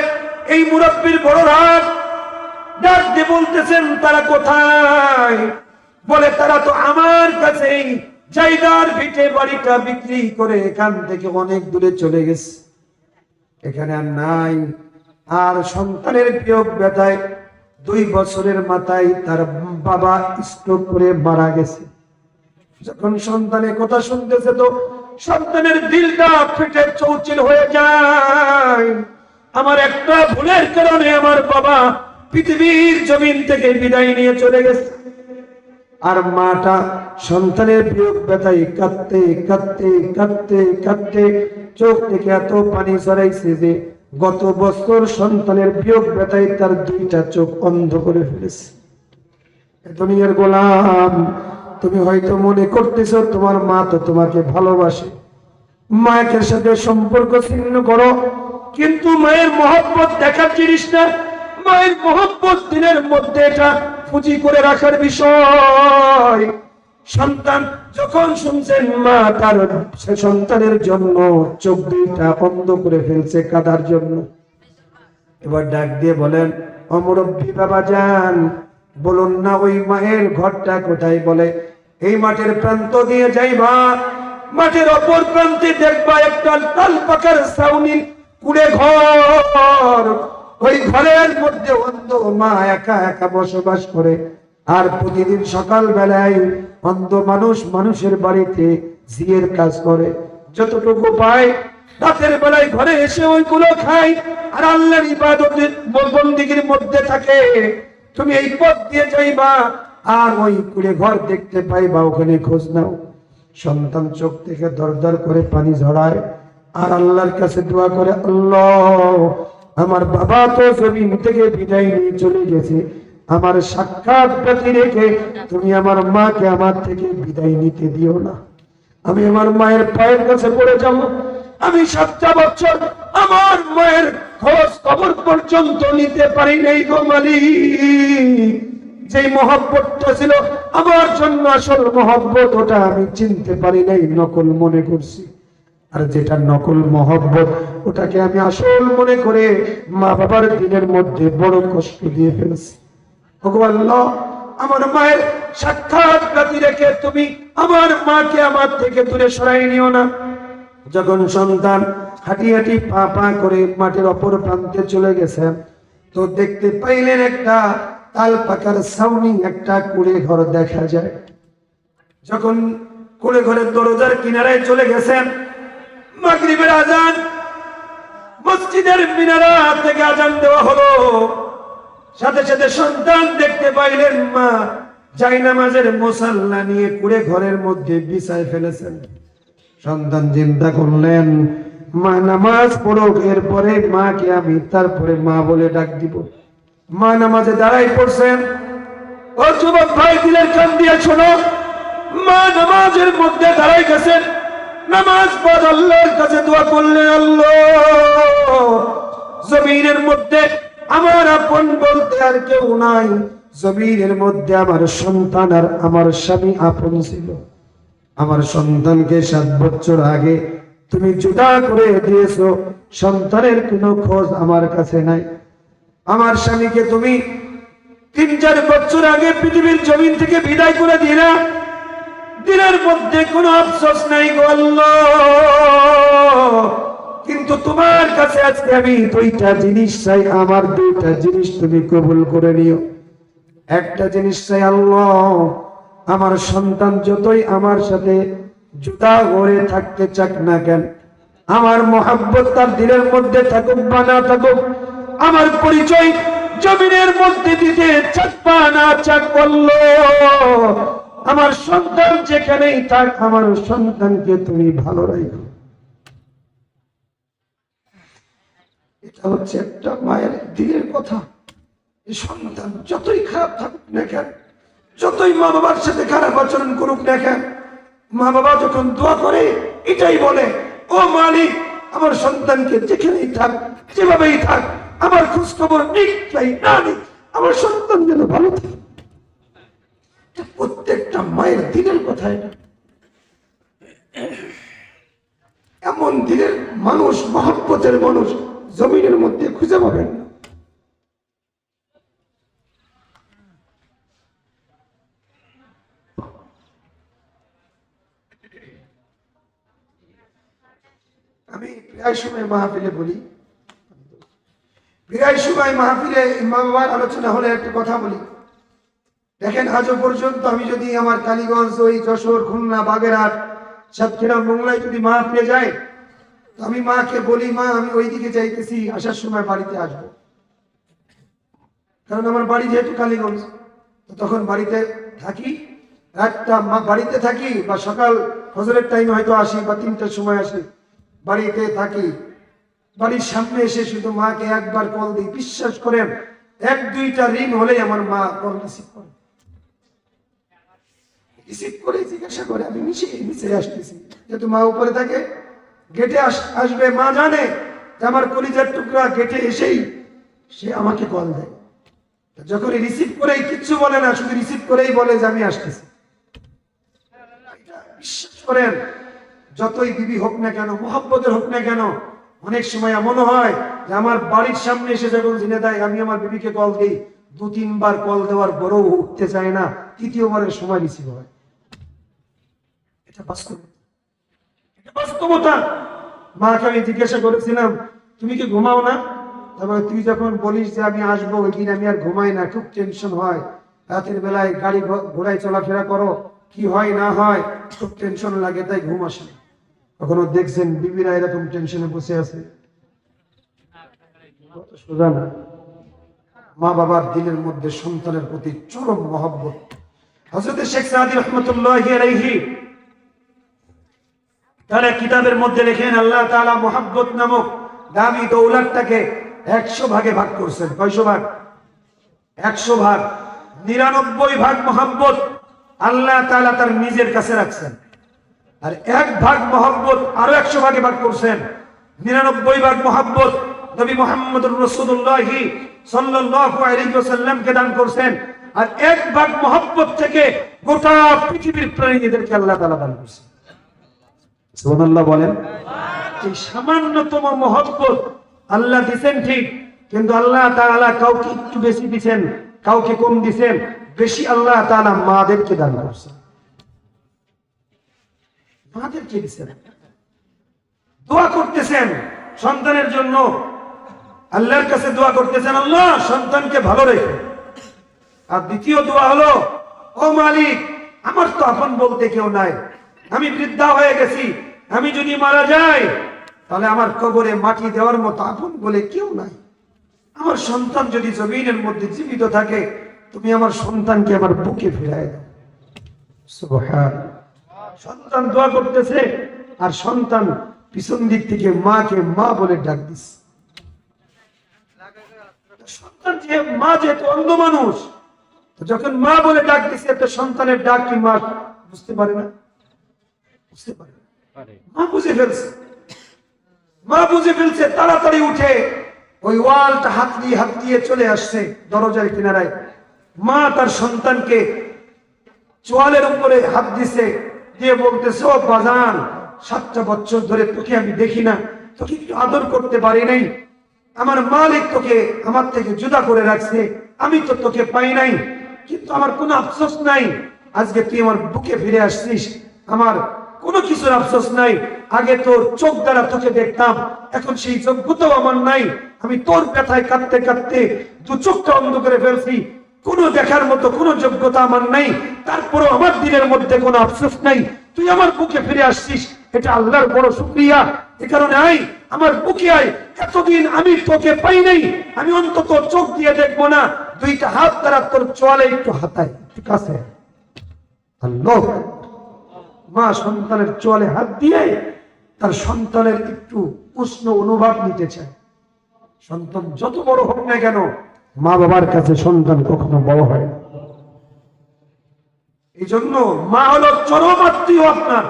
এই মুরব্বির বড় রাগ। ডাক দিয়ে বলতেছেন, তারা কোথায়? বলে, তারা তো আমার কাছে জায়গার ভিটে বাড়িটা বিক্রি করে এখান থেকে অনেক দূরে চলে গেছে, এখানে আর নাই। আর সন্তানের বিয়োগ ব্যথায় 2 বছরের মাথায় তার বাবা স্ট্রোক করে মারা গেছে। যখন সন্তানের কথা শুনতেছে তো সন্তানের দিলটা ফেটে চৌচির হয়ে যায়। আমার একটা ভুলের কারণে আমার বাবা পৃথিবীর জমিন থেকে বিদায় নিয়ে চলে গেছে। আর মাটা সন্তানের বিয়োগ ব্যথায় কাঁদতে কাঁদতে কাঁদতে কাঁদতে চোখ থেকে এত পানি ঝরাইছে যে গত বছর সন্তানের বিয়োগ ব্যথায় তার 2টা চোখ অন্ধ করে ফেলেছে। দুনিয়ার গোলাম, তুমি হয়তো মনে করতেছো তোমার মা তো তোমাকে ভালোবাসে, মায়ের সাথে সম্পর্ক ছিন্ন করো, কিন্তু মায়ের মহব্বত দেখার জিনিস না। মায়ের মহব্বত দিনের মধ্যে এটা পুঁজি করে রাখার বিষয়। সন্তান যখন শুনছেন মা তার সন্তানের জন্য চোখ 2টা বন্ধ করে ফেলছে কাঁদার জন্য, এবার ডাক দিয়ে বলেন, ও মুরব্বী বাবা যান, বলুন না ওই মায়ের ঘরটা কোথায়? বলে, এই মাঠের প্রান্ত দিয়ে যাইবা, মাঠের অপর প্রান্তে দেখবা একটা তাল পাকার ছাউনি কুড়ে ঘর। ওই ঘরের মধ্যে অন্ধ মা একা একা বসবাস করে। আর প্রতিদিন সকাল বেলায় অন্ধ মানুষ মানুষের বাড়িতে ঝিয়ের কাজ করে, যতটুকু পায় রাতের বেলায় ঘরে এসে ওইগুলো খায় আর আল্লাহর ইবাদতের বন্দেগীর মধ্যে থাকে। তুমি এই পথ দিয়ে যাইবা আর ওই কুড়ে ঘর দেখতে পাইবা, ওখানে খোঁজ নাও। সন্তান চোখ থেকে দরদর করে পানি ঝরায় আর আল্লাহর কাছে দোয়া করে, আল্লাহ, আমার বাবা তো জমিন থেকে বিদায় নিয়ে চলে গেছে, আমার সাক্ষাৎ প্রতি রেখে তুমি আমার মাকে আমার থেকে বিদায় নিতে দিও না। আমি আমার মায়ের পায়ের কাছে পড়ে যাব। আমি 7টা বছর আমার মায়ের খোঁজ খবর পর্যন্ত নিতে পারি নাই গো মালিক। যে মহব্বতটা ছিল আমার জন্য আসল মহব্বত, ওটা আমি চিনতে পারি নাই, নকল মনে করছি। আর যেটা নকল মহব্বত ওটাকে আমি আসল মনে করে মা বাবার দিনের মধ্যে বড় কষ্ট দিয়ে ফেলছি। আল্লাহ, আমার মায়ের সাক্ষাৎ প্রতি রেখে তুমি আমার মাকে আমার থেকে দূরে সরাই নিও না। যখন সন্তান হাঁটি হাঁটি পা পা করে মাঠের অপর প্রান্তে চলে গেছে তো দেখতে পাইলেন একটা তাল পাকার ছাউনি, একটা কুড়ে ঘর দেখা যায়। যখন কুড়ে ঘরের দরজার কিনারায় চলে গেছেন, মাগরিবের আজান, মসজিদ মসজিদের মিনারা থেকে আজান দেওয়া হলো, সাথে সাথে সন্তান দেখতে পাইলেন মা জায়নামাজের মুসাল্লা নিয়ে কুড়ে ঘরের মধ্যে বিছায় ফেলেছেন। সন্তান চিন্তা করলেন মা নামাজ পড়ুক, এরপরে মাকে আমি তারপরে মা বলে ডাক দিব। মা নামাজে দাঁড়াই পড়ছেন। ও যুবক ভাই, দিলের কান দিয়ে শোনো, মা নামাজের মধ্যে দাঁড়াই গেছেন। নামাজ পড়, আল্লাহর কাছে দোয়া করলেন, আল্লাহ জমিনের মধ্যে আমার আপন বলতে আর কেউ নাই, জমিনের মধ্যে আমার সন্তান আর আমার স্বামী আপন ছিল। আমার সন্তানকে 7 বছর আগে তুমি জুদা করে দিয়েছো, সন্তানের কোনো খোঁজ আমার কাছে নাই। আমার স্বামীকে তুমি 3-4 বছর আগে পৃথিবীর জমিন থেকে বিদায় করে দিলা, দিনের মধ্যে কোনো আফসোস নাই গো আল্লাহ। কিন্তু তোমার কাছে আজকে আমি 2টা জিনিস চাই, আমার 2টা জিনিস তুমি কবুল করে নিও। একটা জিনিস চাই, আল্লাহ আমার সন্তান যতই আমার সাথে জুদা করে থাকতে চাক না কেন, আমার মোহাব্বত তার দিলের মধ্যে থাকুক বা না থাকুক, আমার পরিচয় জমিনের মধ্যে দিতে চাক বা না চাক, আল্লাহ আমার সন্তান যেখানেই থাক, আমার সন্তানকে তুমি ভালো রাখো। এটা হচ্ছে একটা মায়ের দিলের কথা। এই সন্তান যতই খারাপ থাকুক না কেন, যতই মা বাবার সাথে খারাপ আচরণ করুক না কেন, মা বাবা যখন দোয়া করে এটাই বলে, ও মালিক আমার সন্তানকে যেখানেই থাক, যেভাবেই থাক, আমার খোঁজ খবর নিক চাই না নিক, আমার সন্তান যেন ভালো থাকে। প্রত্যেকটা মায়ের দিলের কথা এটা। এমন দিলের মানুষ, মহব্বতের মানুষ জমিনের মধ্যে খুঁজে পাবেন না। আমি প্রায় সময় মাহফিলে বলি, প্রায় সময় মাহফিলে মা বাবার আলোচনা হলে একটা কথা বলি। দেখেন আজও পর্যন্ত আমি যদি আমার কালীগঞ্জ, ওই যশোর, খুলনা, বাগেরহাট, সাতক্ষীরা, মোংলায় যদি মাহফিলে যাই, তো আমি মাকে বলি, মা আমি ওই দিকে যাইতেছি, আসার সময় বাড়িতে আসবো। কারণ আমার বাড়ি যেহেতু কালীগঞ্জ, তো তখন বাড়িতে থাকি, রাতটা বাড়িতে থাকি, বা সকাল ফজরের টাইমে হয়তো আসি, বা 3টার সময় আসি, বাড়িতে থাকি। বাড়ির সামনে এসে শুধু মাকে একবার কল দিই, বিশ্বাস করেন 1-2টা রিং হলেই আমার মা কল রিসিভ করে। রিসিভ করে জিজ্ঞাসা করে আমি নিচে আসতেছি, যেহেতু মা উপরে থাকে, গেটে আসবে, মা জানে যে আমার কলিজার টুকরা গেটে এসেই সে আমাকে কল দেয়। যখন রিসিভ করেই কিচ্ছু বলে না, শুধু রিসিভ করেই বলে যে আমি আসতেছি। বিশ্বাস করেন যতই বিবি হোক না কেন, মোহাব্বতের হোক না কেন, অনেক সময় এমনও হয় যে আমার বাড়ির সামনে এসে যখন জেনে দেয়, আমি আমার বিবিকে কল দিই, 2-3 বার কল দেওয়ার পরেও উঠতে চায় না, 3য়-বারের সময় রিসিভ হয়। এটা বাস্তব, এটা বাস্তবতা। মাকে আমি জিজ্ঞাসা করেছিলাম তুমি কি ঘুমাও না? তারপরে তুই যখন বলিস যে আমি আসবো, ওই দিন আমি আর ঘুমাই না, খুব টেনশন হয়, রাতের বেলায় গাড়ি ঘোড়ায় চলাফেরা করো, কি হয় না হয়, খুব টেনশন লাগে, তাই ঘুম আসে না। কখনো দেখছেন বিবিরা এরকম টেনশনে বসে আছে? সোজা না। মা বাবার দিলের মধ্যে সন্তানের প্রতি চরম মহব্বত। হযরত শেখ সাদী রাহমাতুল্লাহি আলাইহি তার কিতাবের মধ্যে লেখেন, আল্লাহ তাআলা মহব্বত নামক দামি দৌলতটাকে 100 ভাগে ভাগ করছেন। কয়শো ভাগ? 100 ভাগ। 99 ভাগ মহব্বত আল্লাহ তাআলা তার নিজের কাছে রাখছেন, আর 1 ভাগ মহব্বত আরো 100 ভাগে ভাগ করছেন। 99 ভাগ মহব্বত নবী মুহাম্মদুর রাসূলুল্লাহ সাল্লাল্লাহু আলাইহি ওয়াসাল্লামকে দান করছেন, আর 1 ভাগ মহব্বত থেকে গোটা পৃথিবীর প্রাণীদেরকে আল্লাহ তাআলা দান করছেন। সুবহানাল্লাহ বলেন। এই সামান্যতম মহব্বত আল্লাহ দিবেন ঠিক, কিন্তু আল্লাহ তাআলা কাউকে একটু বেশি দিবেন, কাউকে কম দিবেন। বেশি আল্লাহ তাআলা মাদেরকে দান করছেন, মাদেরকে দিবেন। দোয়া করতেছেন সন্তানের জন্য, আল্লাহর কাছে দোয়া করতেছেন, আল্লাহ সন্তানকে ভালো রেখো। আর দ্বিতীয় দোয়া হলো, ও মালিক আমার তো আপন বলতে কেউ নাই, আমি বৃদ্ধা হয়ে গেছি, আমি যদি মারা যাই তাহলে আমার কবরে মাটি দেওয়ার মতো আপন বলে কেউ নাই। আমার সন্তান যদি জমিনের মধ্যে জীবিত থাকে, তুমি আমার সন্তানকে আমার বুকে ফিরায় দাও। সুবহানাল্লাহ। সন্তান দোয়া করতেছে, আর সন্তান পিছন দিক থেকে মাকে মা বলে ডাক দিচ্ছে। সন্তান যে মা যেহেতু অন্ধ মানুষ, তো যখন মা বলে ডাক দিচ্ছে, একটা সন্তানের ডাক কি মা বুঝতে পারে না? বুঝতে পারে। মা বুঝে ফেলছে, মা বুঝে ফেলছে, তাড়াতাড়ি উঠে ওই ওয়ালটা হাত দিয়ে চলে আসছে দরজার কিনারায়। মা তার সন্তানকে চোয়ালের উপরে হাত দিছে, দিয়ে বলতেছে, ও বাজান, 7টা বছর ধরে তোকে আমি দেখি না, তোকে একটু আদর করতে পারি নাই। আমার মালিক তোকে আমার থেকে জুদা করে রাখছে, আমি তো তোকে পাই নাই, কিন্তু আমার কোনো আফসোস নাই। আজকে তুই আমার বুকে ফিরে আসছিস, আমার কোনো কিছুর আফসোস নাই। আগে তোর চোখ দ্বারা তোকে দেখতাম, এখন সেই যোগ্যতাও আমার নাই। আমি তোর ব্যথায় কাঁদতে কাঁদতে 2 চোখটা অন্ধ করে ফেলছি, কোনো দেখার মতো কোনো যোগ্যতা আমার নাই। তারপরও আমার দিনের মধ্যে কোনো আফসোস নাই। তুই আমার বুকে ফিরে আসছিস, এটা আল্লাহর বড় শুকরিয়া। এ কারণে আয়, আমার বুকে আয়। এতদিন আমি তোকে পাই নাই, আমি অন্তত চোখ দিয়ে দেখবো না, 2টা হাত দ্বারা তোর চোয়ালে একটু হাতাই, ঠিক আছে? আল্লাহ। মা সন্তানের চোয়ালে হাত দিয়ে তার সন্তানের একটু উষ্ণ অনুভব নিতে চায়। সন্তান যত বড় হোক না কেন, মা বাবার কাছে সন্তান কখনো বড় হয় না। এই জন্য মা হলো চরম আত্মীয় আপনার।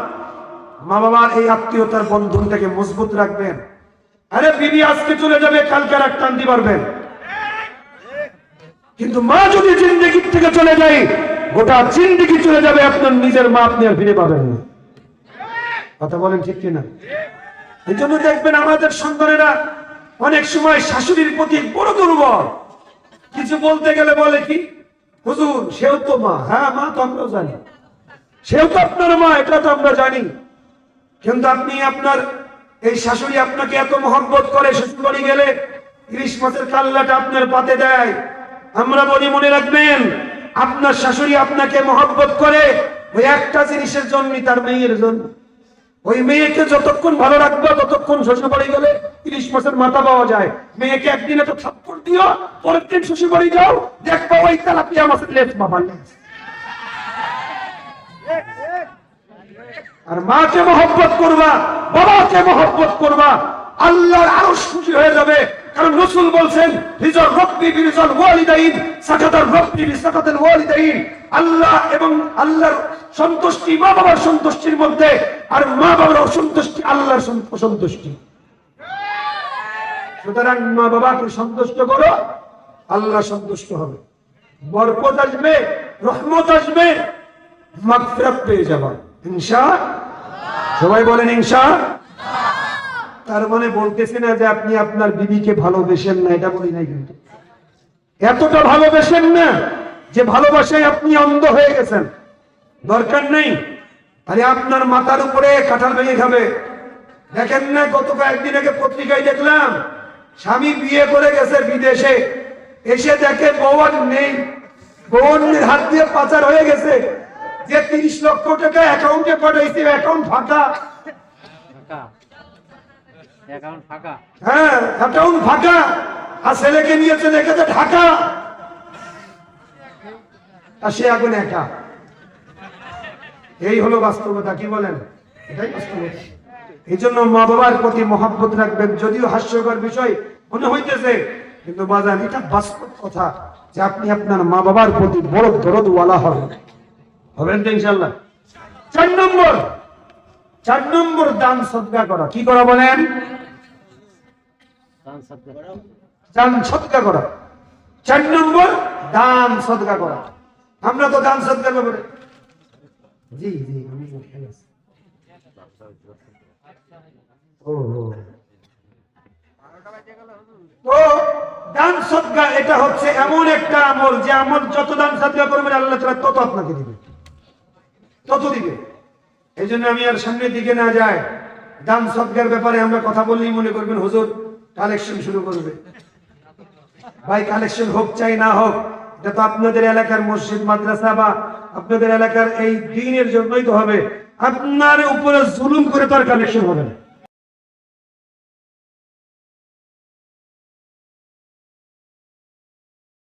মা বাবার এই আত্মীয়তার বন্ধনটাকে মজবুত রাখবেন। আরে বিবি আজকে চলে যাবে, কালকে আর টানতে পারবেন, কিন্তু মা যদি জিন্দেগি থেকে চলে যায়, গোটা জিন্দেগি চলে যাবে, আপনার নিজের মা আপনি আর ফিরে পাবেন না। কথা বলেন ঠিক কিনা? এই জন্য দেখবেন আমাদের সন্তানেরা অনেক সময় শাশুড়ির প্রতি বড় দুর্বল। কিছু বলতে গেলে বলে কি, হুজুর সেও তো মা। হ্যাঁ, মা তো আমরাও জানি, সেও তো আপনার মা, এটা তো আমরা জানি। কিন্তু আপনি আপনার এই শাশুড়ি আপনাকে এত মহব্বত করে, শ্বশুর বাড়ি গেলে ইলিশ মাছের কাল্লাটা আপনার পাতে দেয়। আমরা বলি, মনে রাখবেন, আপনার শাশুড়ি আপনাকে মহব্বত করে ওই একটা জিনিসের জন্য, তার মেয়ের জন্য। ওই মেয়েকে যতক্ষণ ভালো রাখবো, ততক্ষণ শ্বশুর বাড়ি গেলে ইলিশ মাছের মাথা পাওয়া যায়। মেয়েকে একদিন এত থাপ্পড় দিও, পরের দিন শ্বশুর বাড়ি যাও, দেখবো ওই তেলাপিয়া মাছের লেজ বাবার লেজ। আর মাকে মহব্বত করবা, বাবাকে মহব্বত করবা, আল্লাহর আরশ খুশি হয়ে যাবে। কারণ রাসূল বলছেন, রিজাল রব্বি বিরিজাল ওয়ালিদাইন, সাকাতার রব্বি বিসাকাতিল ওয়ালিদাইন। আল্লাহ এবং আল্লাহর সন্তুষ্টি মা বাবার সন্তুষ্টির মধ্যে, আর মা বাবার অসন্তুষ্টি আল্লাহর অসন্তুষ্টি। সুতরাং মা বাবাকে সন্তুষ্ট করো, আল্লাহ সন্তুষ্ট হবে, বরকত আসবে, রহমত আসবে, মাগফিরাত পেয়ে যাবা ইনশাআল্লাহ। সবাই বলেন ইনশাআল্লাহ। তার মানে বলতেছি না যে আপনি আপনার বিবিকে ভালোবেসেন না, এটা বলি নাই, কিন্তু এতটা ভালোবেসেন না যে ভালোবাসায় আপনি অন্ধ হয়ে গেছেন, দরকার নেই। আরে আপনার মাথার উপরে কাঁঠাল ভেঙে খাবে। দেখেন না, গত কয়েকদিন আগে পত্রিকায় দেখলাম, স্বামী বিয়ে করে গেছে বিদেশে, এসে দেখে বউ আর নেই, বউর হাত দিয়ে পাচার হয়ে গেছে। যে 30 লক্ষ টাকা অ্যাকাউন্টে পাঠাইছে, অ্যাকাউন্ট ফাঁকা। হ্যাঁ, অ্যাকাউন্ট ফাঁকা, আর ছেলেকে নিয়ে চলে গেছে ঢাকা, আর সে এখন একা। এই হলো বাস্তবতা, কি বলেন? এটাই বাস্তবতা। এই জন্য মা বাবার প্রতি মহব্বত রাখবেন। যদিও হাস্যকর বিষয় মনে হইতেছে, কিন্তু বাজান এটা বাস্তব কথা যে আপনি আপনার মা বাবার প্রতি বড় দরদওয়ালা হবেন তো ইনশাআল্লাহ। 4 নম্বর দান সদকা করা। কি করা বলেন? দান সদকা করা। 4 নম্বর দান সদকা করা। আমরা তো দান সদকার ব্যাপারে জি জি আমি তো দান সদকা এটা হচ্ছে এমন একটা আমল, যে আমল যত দান সদকা করবেন আল্লাহ তাআলা তত আপনাকে দিবে, তত দিবে। এই জন্য আমি আর সামনের দিকে না যাই, দান সদকার ব্যাপারে আমরা কথা বললেই মনে করবেন হুজুর কালেকশন শুরু করবে। ভাই কালেকশন হোক চাই না হোক, এটা তো আপনাদের এলাকার মসজিদ মাদ্রাসা বা আপনাদের এলাকার এই দ্বীনের জন্যই তো হবে। আপনার উপরে জুলুম করে তো আর কালেকশন হবে না।